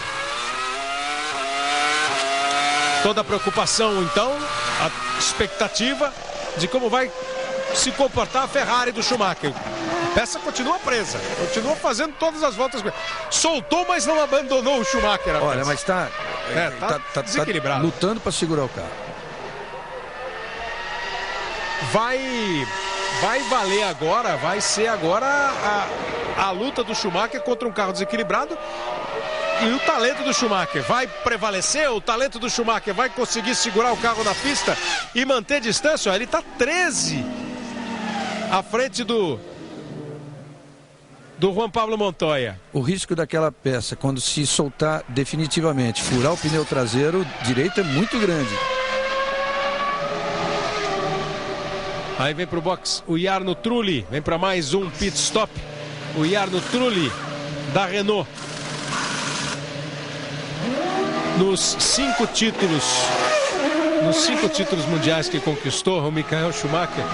Toda a preocupação, então, a expectativa de como vai se comportar a Ferrari do Schumacher. A peça continua presa, continua fazendo todas as voltas. Soltou, mas não abandonou o Schumacher. Olha, mas tá desequilibrado. Lutando para segurar o carro. Vai valer agora, vai ser agora a luta do Schumacher contra um carro desequilibrado. E o talento do Schumacher vai prevalecer? O talento do Schumacher vai conseguir segurar o carro na pista e manter distância? Ele está 13 à frente do Juan Pablo Montoya. O risco daquela peça, quando se soltar definitivamente, furar o pneu traseiro direito, é muito grande. Aí vem para o box o Jarno Trulli, vem para mais um pit stop. O Jarno Trulli da Renault. Nos 5 títulos mundiais que conquistou, o Michael Schumacher,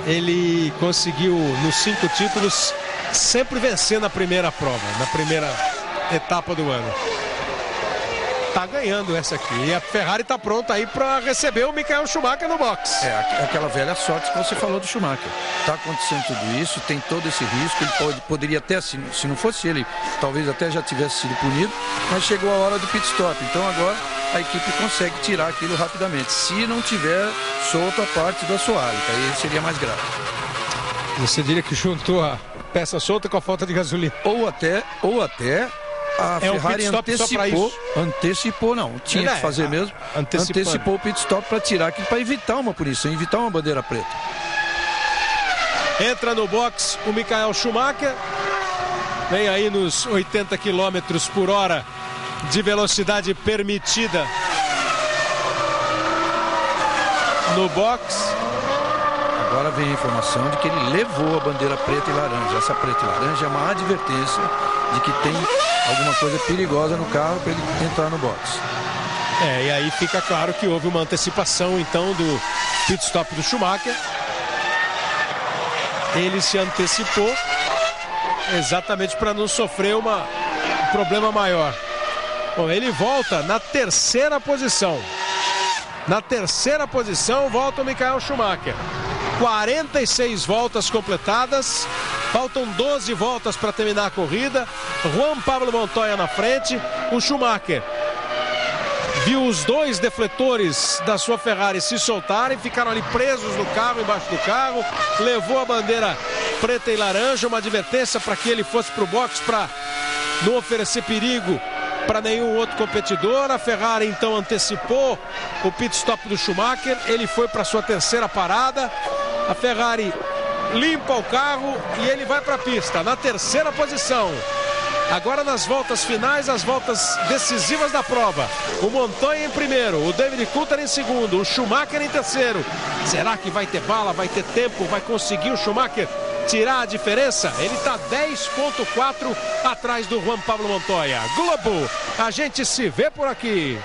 ele conseguiu nos 5 títulos sempre vencer na primeira prova, na primeira etapa do ano. Tá ganhando essa aqui. E a Ferrari tá pronta aí para receber o Michael Schumacher no box. É aquela velha sorte que você falou do Schumacher. Tá acontecendo tudo isso, tem todo esse risco. Ele poderia até, se não fosse ele, talvez até já tivesse sido punido, mas chegou a hora do pit stop. Então agora a equipe consegue tirar aquilo rapidamente. Se não tiver solto a parte do assoalho, aí seria mais grave. Você diria que juntou a peça solta com a falta de gasolina? Ou até a Ferrari antecipou, não, tinha que fazer mesmo, antecipou o pit stop para tirar aquilo, para evitar uma punição, evitar uma bandeira preta. Entra no box o Michael Schumacher, vem aí nos 80 km por hora de velocidade permitida no box. Agora vem a informação de que ele levou a bandeira preta e laranja. Essa preta e laranja é uma advertência de que tem alguma coisa perigosa no carro para ele entrar no box. E aí fica claro que houve uma antecipação então do pit stop do Schumacher. Ele se antecipou exatamente para não sofrer um problema maior. Bom, ele volta na terceira posição. Na terceira posição volta o Michael Schumacher. 46 voltas completadas, faltam 12 voltas para terminar a corrida. Juan Pablo Montoya na frente. O Schumacher viu os dois defletores da sua Ferrari se soltarem, ficaram ali presos no carro, embaixo do carro. Levou a bandeira preta e laranja, uma advertência para que ele fosse para o box para não oferecer perigo para nenhum outro competidor. A Ferrari então antecipou o pit stop do Schumacher, ele foi para sua terceira parada. A Ferrari limpa o carro e ele vai para a pista na terceira posição. Agora nas voltas finais, as voltas decisivas da prova. O Montoya em primeiro, o David Coulthard em segundo, o Schumacher em terceiro. Será que vai ter bala, vai ter tempo, vai conseguir o Schumacher tirar a diferença? Ele está 10,4 atrás do Juan Pablo Montoya. Globo, a gente se vê por aqui.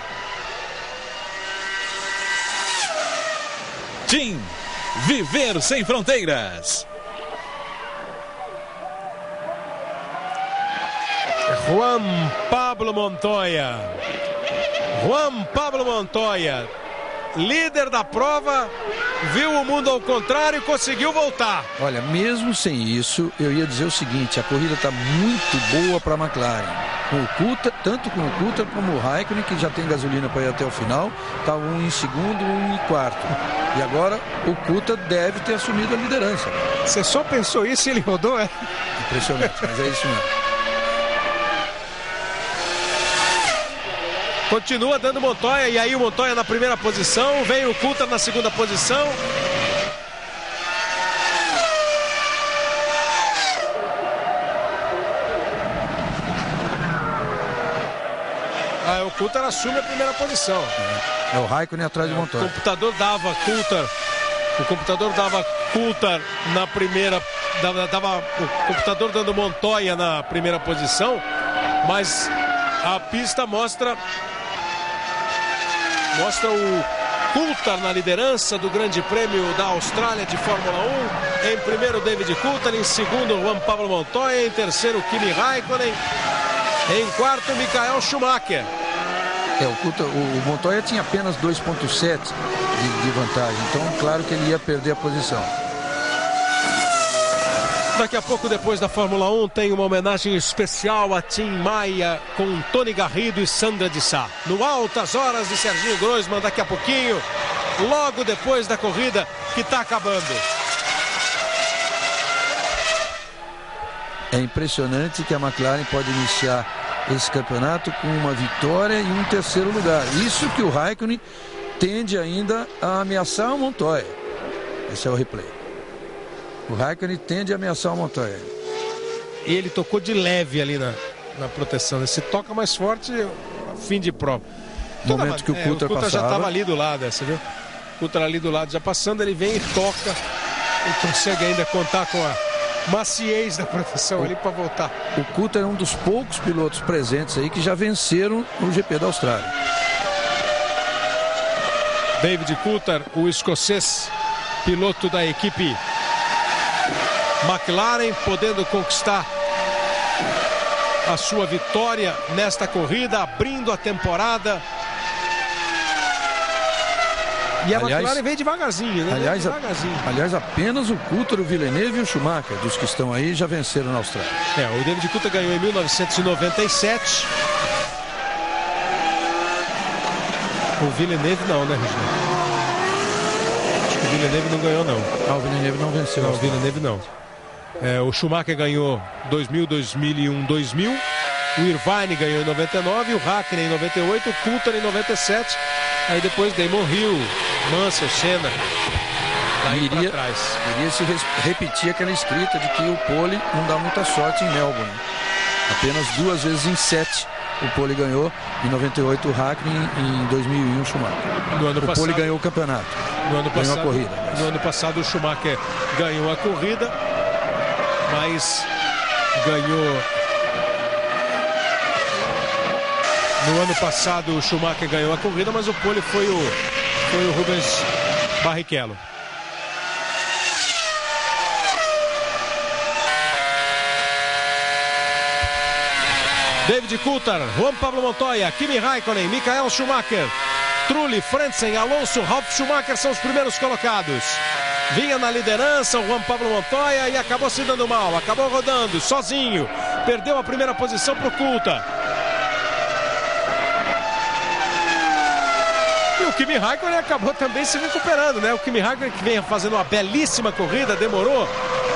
TIM, viver sem fronteiras. Juan Pablo Montoya. Juan Pablo Montoya líder da prova, viu o mundo ao contrário e conseguiu voltar. Olha, mesmo sem isso, eu ia dizer o seguinte, a corrida está muito boa para a McLaren. Com o Coulthard, tanto com o Coulthard como o Raikkonen, que já tem gasolina para ir até o final, está um em segundo, um em quarto. E agora o Coulthard deve ter assumido a liderança. Você só pensou isso e ele rodou, é? Impressionante, mas é isso mesmo. Continua dando Montoya, e aí o Montoya na primeira posição, vem o Coulthard na segunda posição. O Coulthard assume a primeira posição. É o Raikkonen atrás de Montoya. O computador dava Coulthard na primeira, o computador dando Montoya na primeira posição, mas a pista mostra o Coulthard na liderança do Grande Prêmio da Austrália de Fórmula 1. Em primeiro, David Coulthard. Em segundo, Juan Pablo Montoya. Em terceiro, Kimi Raikkonen. Em quarto, Michael Schumacher. O Montoya tinha apenas 2,7 de vantagem. Então, claro que ele ia perder a posição. Daqui a pouco, depois da Fórmula 1, tem uma homenagem especial a Tim Maia com Tony Garrido e Sandra de Sá. No Altas Horas de Serginho Groisman, daqui a pouquinho, logo depois da corrida que está acabando. É impressionante que a McLaren pode iniciar esse campeonato com uma vitória e um terceiro lugar. Isso que o Raikkonen tende ainda a ameaçar o Montoya. Esse é o replay. O Raikkonen tende a ameaçar o Montoya. E ele tocou de leve ali na proteção. Se toca mais forte, fim de prova. No momento que o Coulthard passava, já estava ali do lado, você viu? O Coulthard ali do lado já passando, ele vem e toca. E consegue ainda contar com a maciez da proteção ali para voltar. O Coulthard é um dos poucos pilotos presentes aí que já venceram no GP da Austrália. David Coulthard, o escocês, piloto da equipe McLaren, podendo conquistar a sua vitória nesta corrida, abrindo a temporada. E a McLaren vem devagarzinho, né? Aliás, apenas o Coulthard, o Villeneuve e o Schumacher, dos que estão aí, já venceram na Austrália. O David Coulthard ganhou em 1997. O Villeneuve não, né, Reginaldo? Acho que o Villeneuve não ganhou, não. O Villeneuve não venceu. Não, o Villeneuve não. O Schumacher ganhou 2000, 2001, 2000. O Irvine ganhou em 99, o Hakkinen em 98, o Coulthard em 97. Aí depois Damon Hill, Mansell, Senna. Iria se repetir aquela escrita de que o pole não dá muita sorte em Melbourne. Apenas 2 vezes em 7 o pole ganhou. Em 98 o Hakkinen, em 2001 o Schumacher. O pole ganhou o campeonato. Ganhou a corrida. No ano passado o Schumacher ganhou a corrida, mas ganhou... No ano passado o Schumacher ganhou a corrida, mas o pole foi o Rubens Barrichello. David Coulthard, Juan Pablo Montoya, Kimi Raikkonen, Michael Schumacher, Trulli, Frentzen, Alonso, Ralf Schumacher são os primeiros colocados. Vinha na liderança o Juan Pablo Montoya e acabou se dando mal, acabou rodando sozinho, perdeu a primeira posição para o Coulthard. E o Kimi Raikkonen acabou também se recuperando, né? O Kimi Raikkonen, que vem fazendo uma belíssima corrida, demorou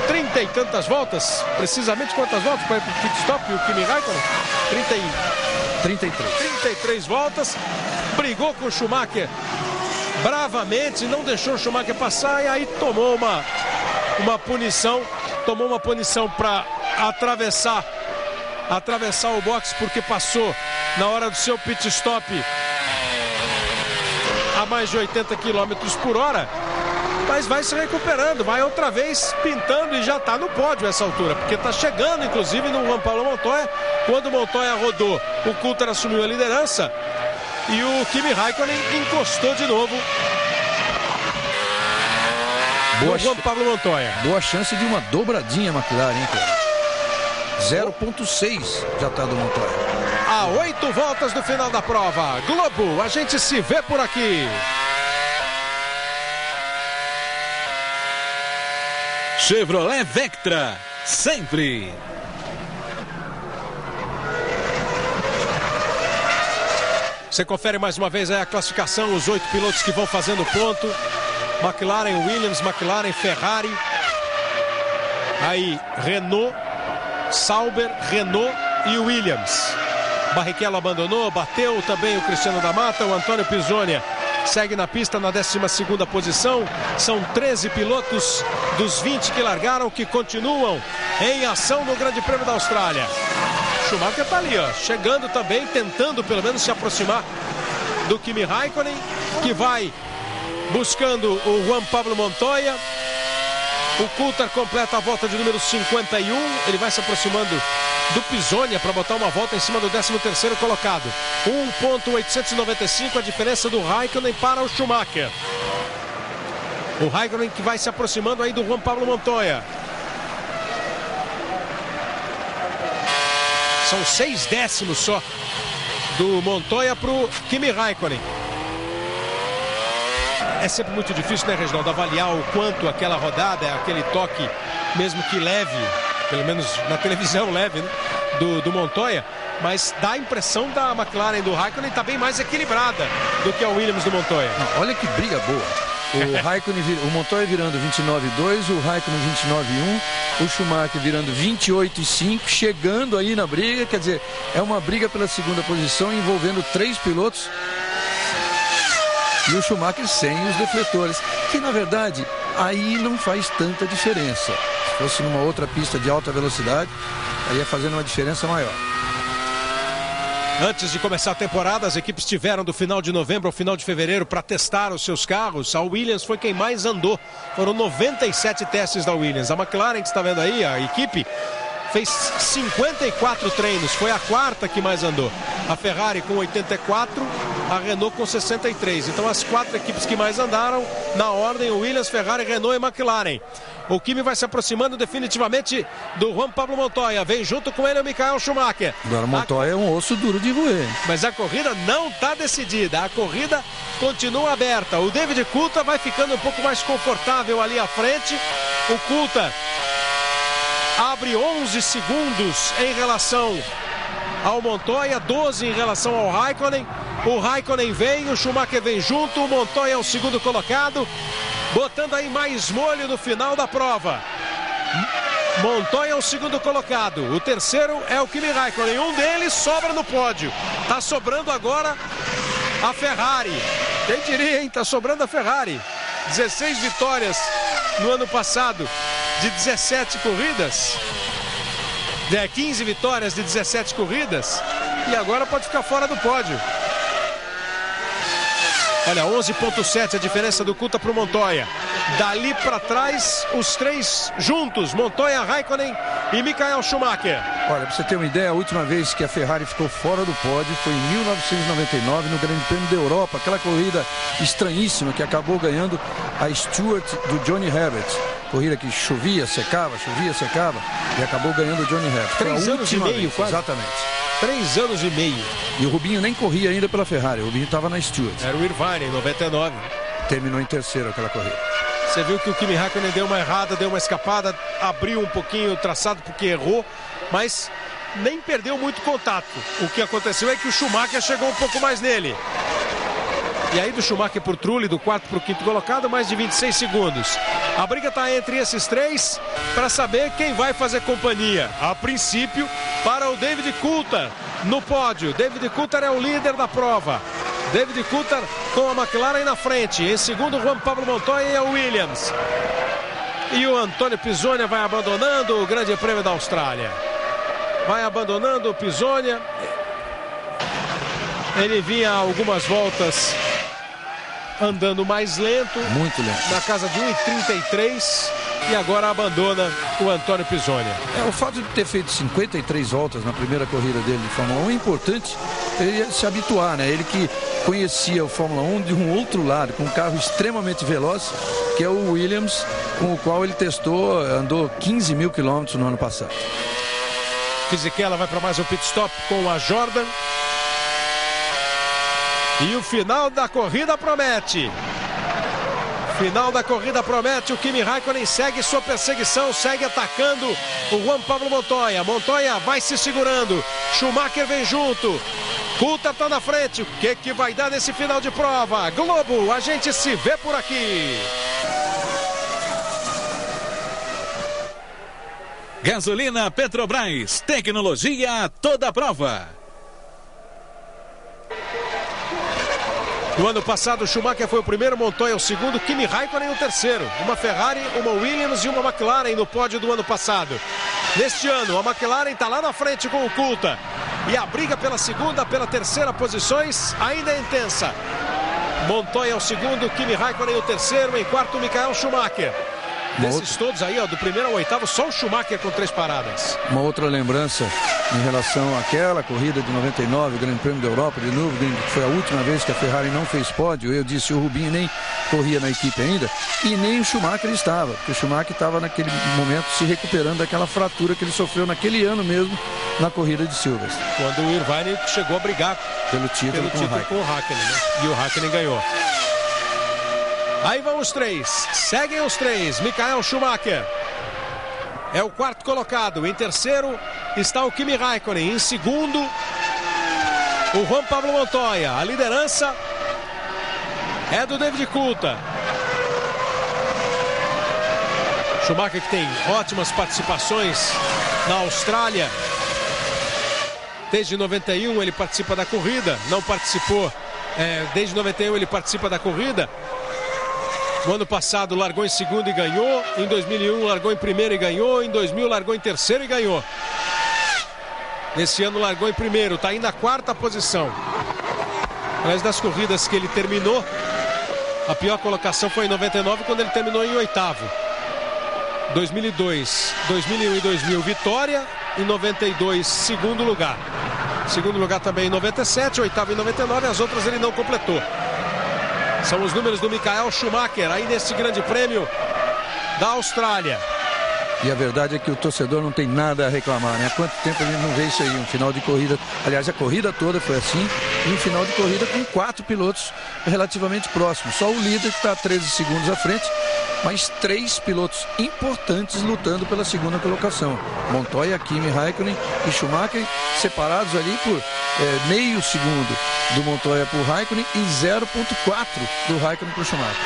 30 e tantas voltas, precisamente quantas voltas para ir para o pit stop? O Kimi Raikkonen? 33 voltas, brigou com o Schumacher bravamente, não deixou o Schumacher passar e aí tomou uma punição para atravessar o box, porque passou na hora do seu pit stop a mais de 80 km por hora, mas vai se recuperando, vai outra vez pintando e já está no pódio essa altura, porque está chegando inclusive no Juan Pablo Montoya. Quando o Montoya rodou, o Coulthard assumiu a liderança e o Kimi Raikkonen encostou de novo no Juan Pablo Montoya. Boa chance de uma dobradinha McLaren, hein, cara? 0,6 já está do Montoya. A 8 voltas do final da prova. Globo, a gente se vê por aqui. Chevrolet Vectra, sempre. Você confere mais uma vez aí a classificação, os 8 pilotos que vão fazendo ponto. McLaren, Williams, McLaren, Ferrari. Aí Renault, Sauber, Renault e Williams. Barrichello abandonou, bateu também o Cristiano da Mata, o Antônio Pisonia segue na pista na 12ª posição. São 13 pilotos dos 20 que largaram que continuam em ação no Grande Prêmio da Austrália. Schumacher está ali, ó, chegando também, tentando pelo menos se aproximar do Kimi Raikkonen, que vai buscando o Juan Pablo Montoya. O Coulthard completa a volta de número 51, ele vai se aproximando do Pisonia para botar uma volta em cima do 13º colocado. 1.895 a diferença do Raikkonen para o Schumacher. O Raikkonen que vai se aproximando aí do Juan Pablo Montoya. São 6 décimos só do Montoya para o Kimi Raikkonen. É sempre muito difícil, né, Reginaldo, avaliar o quanto aquela rodada, aquele toque, mesmo que leve, pelo menos na televisão leve, né, do Montoya, mas dá a impressão da McLaren do Raikkonen está bem mais equilibrada do que a Williams do Montoya. Não, olha que briga boa. O Raikkonen, o Montoya virando 29,2, o Raikkonen 29,1, o Schumacher virando 28,5, chegando aí na briga, quer dizer, é uma briga pela segunda posição envolvendo 3 pilotos. E o Schumacher sem os defletores, que na verdade aí não faz tanta diferença. Se fosse numa outra pista de alta velocidade, aí ia fazendo uma diferença maior. Antes de começar a temporada, as equipes tiveram do final de novembro ao final de fevereiro para testar os seus carros. A Williams foi quem mais andou. Foram 97 testes da Williams. A McLaren, que está vendo aí, a equipe, fez 54 treinos. Foi a quarta que mais andou. A Ferrari com 84, a Renault com 63. Então as 4 equipes que mais andaram, na ordem, Williams, Ferrari, Renault e McLaren. O Kimi vai se aproximando definitivamente do Juan Pablo Montoya. Vem junto com ele o Michael Schumacher. Agora o Montoya é um osso duro de roer. Mas a corrida não está decidida. A corrida continua aberta. O David Coulthard vai ficando um pouco mais confortável ali à frente. O Coulthard abre 11 segundos em relação ao Montoya, 12 em relação ao Raikkonen. O Raikkonen vem, o Schumacher vem junto, o Montoya é o segundo colocado, botando aí mais molho no final da prova. Montoya é o segundo colocado, o terceiro é o Kimi Raikkonen, um deles sobra no pódio. Tá sobrando agora a Ferrari. Quem diria, hein? Tá sobrando a Ferrari. 16 vitórias no ano passado de 17 corridas. 15 vitórias de 17 corridas. E agora pode ficar fora do pódio. Olha, 11,7 a diferença do Coulthard para o Montoya. Dali para trás, os 3 juntos, Montoya, Raikkonen e Michael Schumacher. Olha, para você ter uma ideia, a última vez que a Ferrari ficou fora do pódio foi em 1999, no Grande Prêmio da Europa. Aquela corrida estranhíssima que acabou ganhando a Stewart do Johnny Herbert. Corrida que chovia, secava e acabou ganhando o Johnny Herbert. 3 anos e meio, quase. Exatamente. 3 anos e meio. E o Rubinho nem corria ainda pela Ferrari, o Rubinho estava na Stewart. Era o Irvine, em 99. Terminou em terceiro aquela corrida. Você viu que o Kimi Raikkonen deu uma errada, deu uma escapada, abriu um pouquinho o traçado porque errou, mas nem perdeu muito contato. O que aconteceu é que o Schumacher chegou um pouco mais nele. E aí do Schumacher por Trulli, do 4º para o 5º colocado, mais de 26 segundos. A briga está entre esses 3 para saber quem vai fazer companhia. A princípio, para o David Coulthard no pódio. David Coulthard é o líder da prova. David Coulthard com a McLaren na frente. Em segundo, Juan Pablo Montoya e a Williams. E o Antônio Pisonia vai abandonando o Grande Prêmio da Austrália. Vai abandonando o Pisonia. Ele vinha algumas voltas andando mais lento. Muito lento. Na casa de 1,33. E agora abandona o Antônio Pisonia. O fato de ter feito 53 voltas na primeira corrida dele de Fórmula 1 é importante ele se habituar, né? Ele que conhecia o Fórmula 1 de um outro lado, com um carro extremamente veloz, que é o Williams, com o qual ele testou, andou 15 mil quilômetros no ano passado. Fisichella vai para mais um pit stop com a Jordan. E o final da corrida promete. Final da corrida promete, o Kimi Raikkonen segue sua perseguição, segue atacando o Juan Pablo Montoya. Montoya vai se segurando, Schumacher vem junto, Coulthard está na frente. O que vai dar nesse final de prova? Globo, a gente se vê por aqui. Gasolina Petrobras, tecnologia toda prova. No ano passado, Schumacher foi o primeiro, Montoya o segundo, Kimi Raikkonen o terceiro. Uma Ferrari, uma Williams e uma McLaren no pódio do ano passado. Neste ano, a McLaren está lá na frente com o Coulthard. E a briga pela segunda, pela terceira posições ainda é intensa. Montoya o segundo, Kimi Raikkonen o terceiro, em quarto, Michael Schumacher. Desses todos aí, ó, do primeiro ao oitavo, só o Schumacher com 3 paradas. Uma outra lembrança em relação àquela corrida de 99, o Grande Prêmio da Europa de Nürburgring, que foi a última vez que a Ferrari não fez pódio. Eu disse, o Rubinho nem corria na equipe ainda, e nem o Schumacher estava, porque o Schumacher estava naquele momento se recuperando daquela fratura que ele sofreu naquele ano mesmo, na corrida de Silverstone. Quando o Irvine chegou a brigar pelo título com o Hakkinen, né? E o Hakkinen ganhou. Aí vão os três, seguem os três. Michael Schumacher é o quarto colocado. Em terceiro está o Kimi Raikkonen. Em segundo, o Juan Pablo Montoya. A liderança é do David Coulthard. Schumacher, que tem ótimas participações na Austrália. Desde 91 ele participa da corrida. Não participou, desde 91 ele participa da corrida. No ano passado largou em segundo e ganhou. Em 2001 largou em primeiro e ganhou. Em 2000 largou em terceiro e ganhou. Nesse ano largou em primeiro. Está indo na quarta posição. Mas das corridas que ele terminou, a pior colocação foi em 99, quando ele terminou em oitavo. 2002, 2001 e 2000 vitória. Em 92 segundo lugar. Segundo lugar também em 97, oitavo em 99. As outras ele não completou. São os números do Michael Schumacher aí nesse grande prêmio da Austrália. E a verdade é que o torcedor não tem nada a reclamar, né? Há quanto tempo a gente não vê isso aí? Um final de corrida, aliás, a corrida toda foi assim, e um final de corrida com 4 pilotos relativamente próximos. Só o líder que está 13 segundos à frente, mas 3 pilotos importantes lutando pela segunda colocação. Montoya, Kimi Raikkonen e Schumacher separados ali por meio segundo do Montoya para o Raikkonen e 0,4 do Raikkonen para o Schumacher.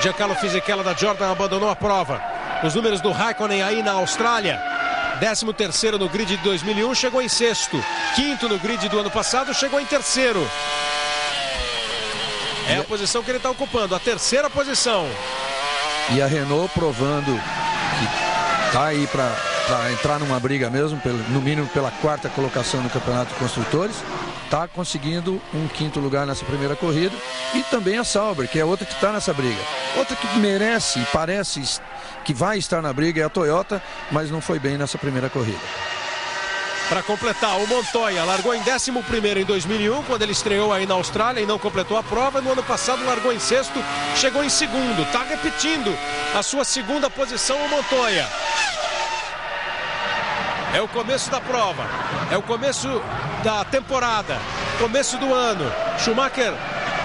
Giancarlo Fisichella da Jordan abandonou a prova. Os números do Raikkonen aí na Austrália: 13º no grid de 2001, chegou em sexto. 5º no grid do ano passado, chegou em terceiro. É a posição que ele está ocupando, a terceira posição. E a Renault provando que está aí para entrar numa briga mesmo, no mínimo pela 4ª colocação no Campeonato de Construtores. Está conseguindo um 5º lugar nessa primeira corrida. E também a Sauber, que é outra que está nessa briga. Outra que merece e parece que vai estar na briga é a Toyota, mas não foi bem nessa primeira corrida. Para completar, o Montoya largou em 11º em 2001, quando ele estreou aí na Austrália e não completou a prova. No ano passado largou em sexto, chegou em segundo. Está repetindo a sua segunda posição o Montoya. É o começo da prova, é o começo da temporada, começo do ano. Schumacher,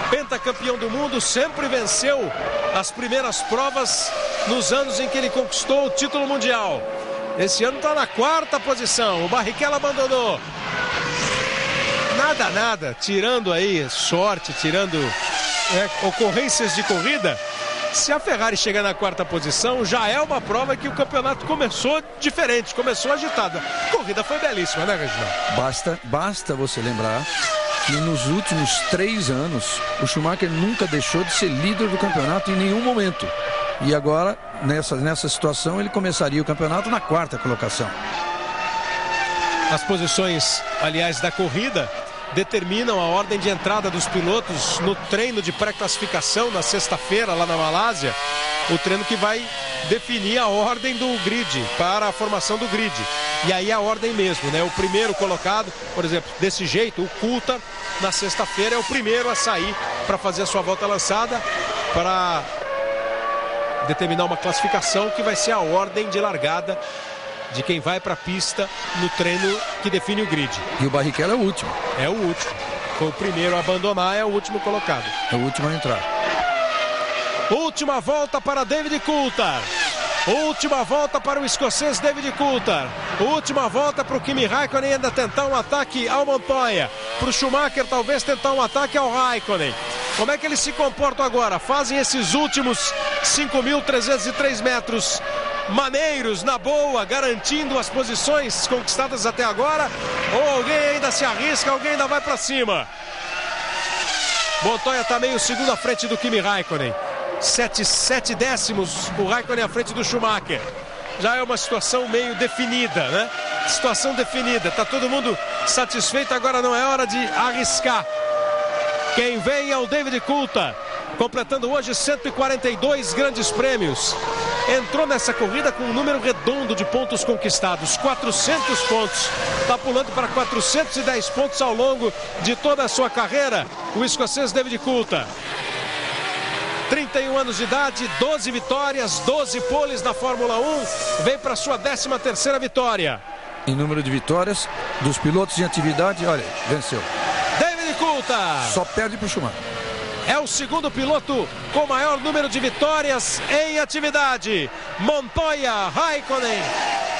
pentacampeão do mundo, sempre venceu as primeiras provas nos anos em que ele conquistou o título mundial. Esse ano está na 4ª posição, o Barrichello abandonou. Nada, tirando aí sorte, tirando ocorrências de corrida. Se a Ferrari chegar na 4ª posição, já é uma prova que o campeonato começou diferente, começou agitado. A corrida foi belíssima, né, Reginaldo? Basta você lembrar que nos últimos 3 anos, o Schumacher nunca deixou de ser líder do campeonato em nenhum momento. E agora, nessa situação, ele começaria o campeonato na 4ª colocação. As posições, aliás, da corrida determinam a ordem de entrada dos pilotos no treino de pré-classificação na sexta-feira lá na Malásia. O treino que vai definir a ordem do grid, para a formação do grid. E aí a ordem mesmo, né? O primeiro colocado, por exemplo, desse jeito, o Coulthard, na sexta-feira é o primeiro a sair para fazer a sua volta lançada, para determinar uma classificação que vai ser a ordem de largada de quem vai para a pista no treino que define o grid. E o Barrichello é o último. É o último. Foi o primeiro a abandonar, é o último colocado. É o último a entrar. Última volta para David Coulthard. Última volta para o escocês David Coulthard. Última volta para o Kimi Raikkonen ainda tentar um ataque ao Montoya. Para o Schumacher talvez tentar um ataque ao Raikkonen. Como é que eles se comportam agora? Fazem esses últimos 5.303 metros maneiros, na boa, garantindo as posições conquistadas até agora? Ou alguém ainda se arrisca, alguém ainda vai para cima? Montoya está meio segundo à frente do Kimi Raikkonen. 7 décimos o Raikkonen à frente do Schumacher. Já é uma situação meio definida, né? Situação definida. Está todo mundo satisfeito, agora não é hora de arriscar. Quem vem é o David Coulthard, completando hoje 142 grandes prêmios. Entrou nessa corrida com um número redondo de pontos conquistados, 400 pontos. Está pulando para 410 pontos ao longo de toda a sua carreira, o escocês David Coulthard. 31 anos de idade, 12 vitórias, 12 poles na Fórmula 1. Vem para sua 13ª vitória. Em número de vitórias, dos pilotos em atividade, olha, venceu. David Coulthard. Só perde para o Schumacher. É o segundo piloto com maior número de vitórias em atividade. Montoya, Raikkonen,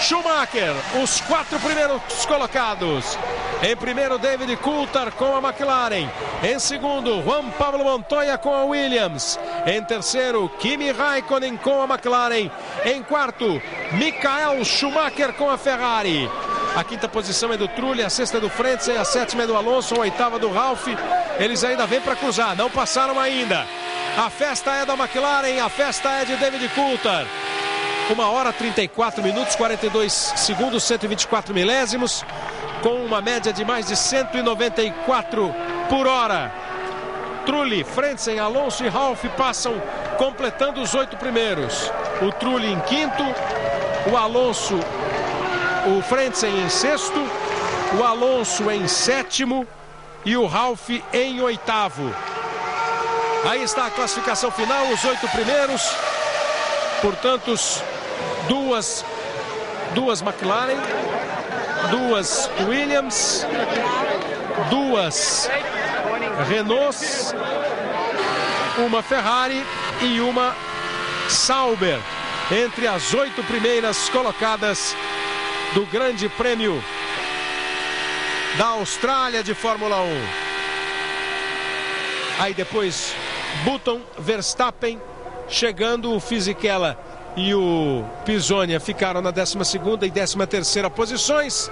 Schumacher, os 4 primeiros colocados. Em primeiro, David Coulthard com a McLaren. Em segundo, Juan Pablo Montoya com a Williams. Em terceiro, Kimi Raikkonen com a McLaren. Em quarto, Michael Schumacher com a Ferrari. A 5ª posição é do Trulli, a 6ª é do Frentzen, a 7ª é do Alonso, a 8ª do Ralf. Eles ainda vêm para cruzar, não passaram ainda. A festa é da McLaren, a festa é de David Coulthard. 1 hora, 34 minutos, 42 segundos, 124 milésimos, com uma média de mais de 194 por hora. Trulli, Frentzen, Alonso e Ralf passam completando os 8 primeiros. O Trulli em quinto, o Alonso, o Frentzen em sexto, o Alonso em sétimo e o Ralf em 8º. Aí está a classificação final, os 8 primeiros. Portanto, duas McLaren, 2 Williams, 2 Renault, uma Ferrari e uma Sauber entre as 8 primeiras colocadas do Grande Prêmio da Austrália de Fórmula 1. Aí depois Button, Verstappen, chegando o Fisichella e o Pisonia ficaram na 12ª e 13ª posições.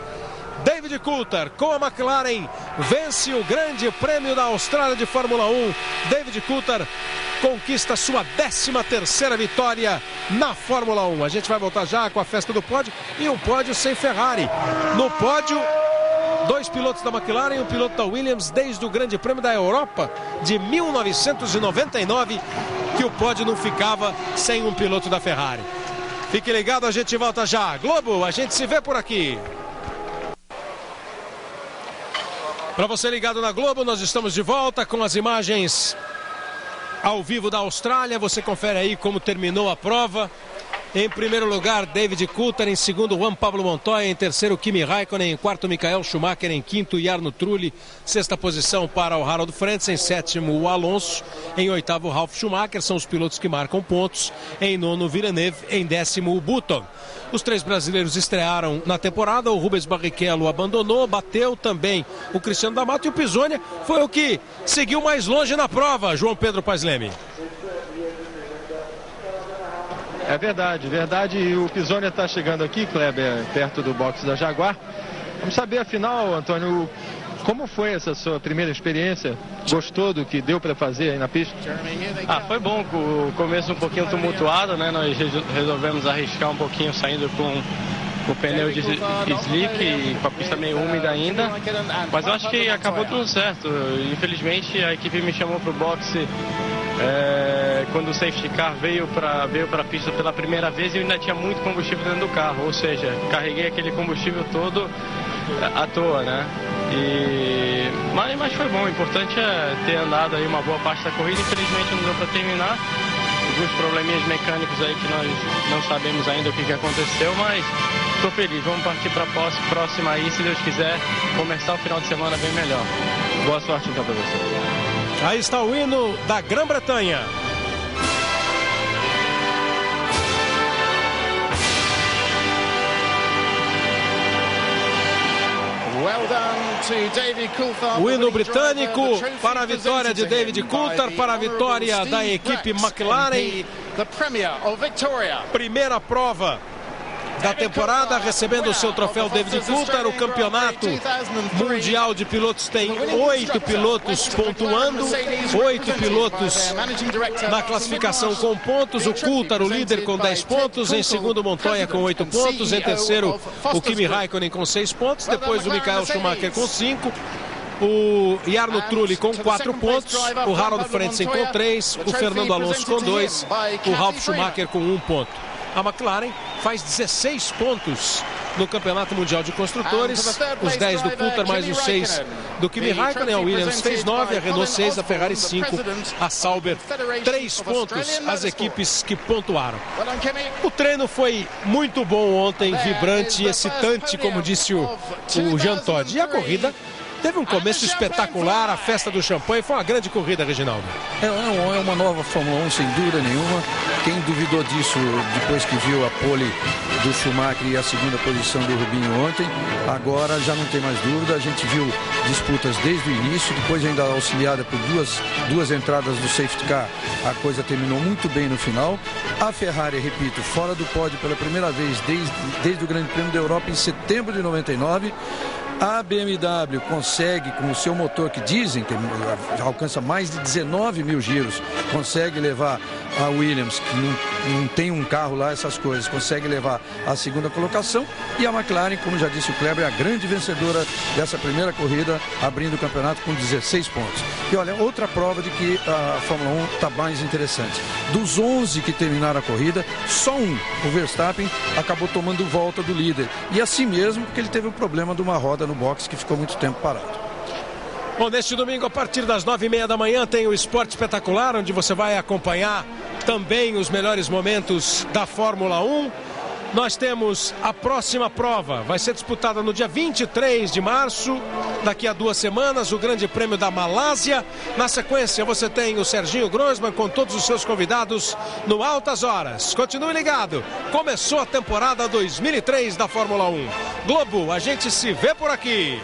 David Coulthard com a McLaren vence o Grande Prêmio da Austrália de Fórmula 1. David Coulthard conquista sua 13ª vitória na Fórmula 1. A gente vai voltar já com a festa do pódio e um pódio sem Ferrari. No pódio, 2 pilotos da McLaren e um piloto da Williams desde o Grande Prêmio da Europa de 1999, que o pódio não ficava sem um piloto da Ferrari. Fique ligado, a gente volta já. Globo, a gente se vê por aqui. Para você ligado na Globo, nós estamos de volta com as imagens ao vivo da Austrália. Você confere aí como terminou a prova. Em primeiro lugar, David Coulthard. Em segundo, Juan Pablo Montoya. Em terceiro, Kimi Raikkonen. Em quarto, Michael Schumacher. Em quinto, Jarno Trulli. 6ª posição para o Harold Frentzen. Em sétimo, o Alonso. Em 8º, o Ralf Schumacher. São os pilotos que marcam pontos. Em nono, o Villeneuve. Em 10º, o Button. Os 3 brasileiros estrearam na temporada. O Rubens Barrichello abandonou, bateu também o Cristiano D'Amato. E o Pisonia foi o que seguiu mais longe na prova, João Pedro Paes Leme. É verdade, verdade. E o Pisonia está chegando aqui, Kleber, perto do box da Jaguar. Vamos saber, afinal, Antônio, como foi essa sua primeira experiência? Gostou do que deu para fazer aí na pista? Foi bom, o começo um pouquinho tumultuado, né? Nós resolvemos arriscar um pouquinho saindo com o pneu de slick e com a pista meio úmida ainda, mas eu acho que acabou tudo certo. Infelizmente a equipe me chamou para o boxe quando o safety car veio para a pista pela primeira vez e eu ainda tinha muito combustível dentro do carro, ou seja, carreguei aquele combustível todo à toa, né? Mas foi bom, o importante é ter andado aí uma boa parte da corrida. Infelizmente não deu para terminar, alguns probleminhas mecânicos aí que nós não sabemos ainda o que aconteceu, mas estou feliz. Vamos partir para a próxima aí, se Deus quiser, começar o final de semana bem melhor. Boa sorte então para você. Aí está o hino da Grã-Bretanha. O hino britânico para a vitória de David Coulthard, para a vitória da equipe McLaren. Primeira prova da temporada, recebendo o seu troféu David Coulthard. O campeonato mundial de pilotos tem 8 pilotos pontuando, 8 pilotos na classificação com pontos. O Coulthard, o líder, com 10 pontos, em segundo Montoya com 8 pontos, em terceiro o Kimi Raikkonen com 6 pontos, depois o Michael Schumacher com 5, o Jarno Trulli com 4 pontos, o Harold Frentzen com 3, o Fernando Alonso com 2, o Ralf Schumacher com 1 ponto. A McLaren faz 16 pontos no Campeonato Mundial de Construtores, os 10 do Coulthard mais os 6 do Kimi Raikkonen. A Williams fez 9, a Renault 6, a Ferrari 5, a Sauber 3 pontos, as equipes que pontuaram. O treino foi muito bom ontem, vibrante e excitante, como disse o Jean Todt. E a corrida teve um começo espetacular, a festa do champanhe, foi uma grande corrida, Reginaldo. É uma nova Fórmula 1, sem dúvida nenhuma. Quem duvidou disso depois que viu a pole do Schumacher e a segunda posição do Rubinho ontem, agora já não tem mais dúvida. A gente viu disputas desde o início, depois ainda auxiliada por duas entradas do safety car, a coisa terminou muito bem no final. A Ferrari, repito, fora do pódio pela primeira vez desde o Grande Prêmio da Europa em setembro de 99. A BMW consegue, com o seu motor que dizem que alcança mais de 19 mil giros, consegue levar a Williams, que não tem um carro lá, essas coisas, consegue levar a segunda colocação. E a McLaren, como já disse o Kleber, é a grande vencedora dessa primeira corrida, abrindo o campeonato com 16 pontos. E olha, outra prova de que a Fórmula 1 está mais interessante. Dos 11 que terminaram a corrida, só um, o Verstappen, acabou tomando volta do líder. E assim mesmo, porque ele teve o problema de uma roda no box que ficou muito tempo parado. Bom, neste domingo, a partir das 9h30 da manhã, tem o Esporte Espetacular, onde você vai acompanhar também os melhores momentos da Fórmula 1. Nós temos a próxima prova, vai ser disputada no dia 23 de março, daqui a 2 semanas, o Grande Prêmio da Malásia. Na sequência, você tem o Serginho Grossman com todos os seus convidados no Altas Horas. Continue ligado, começou a temporada 2003 da Fórmula 1. Globo, a gente se vê por aqui.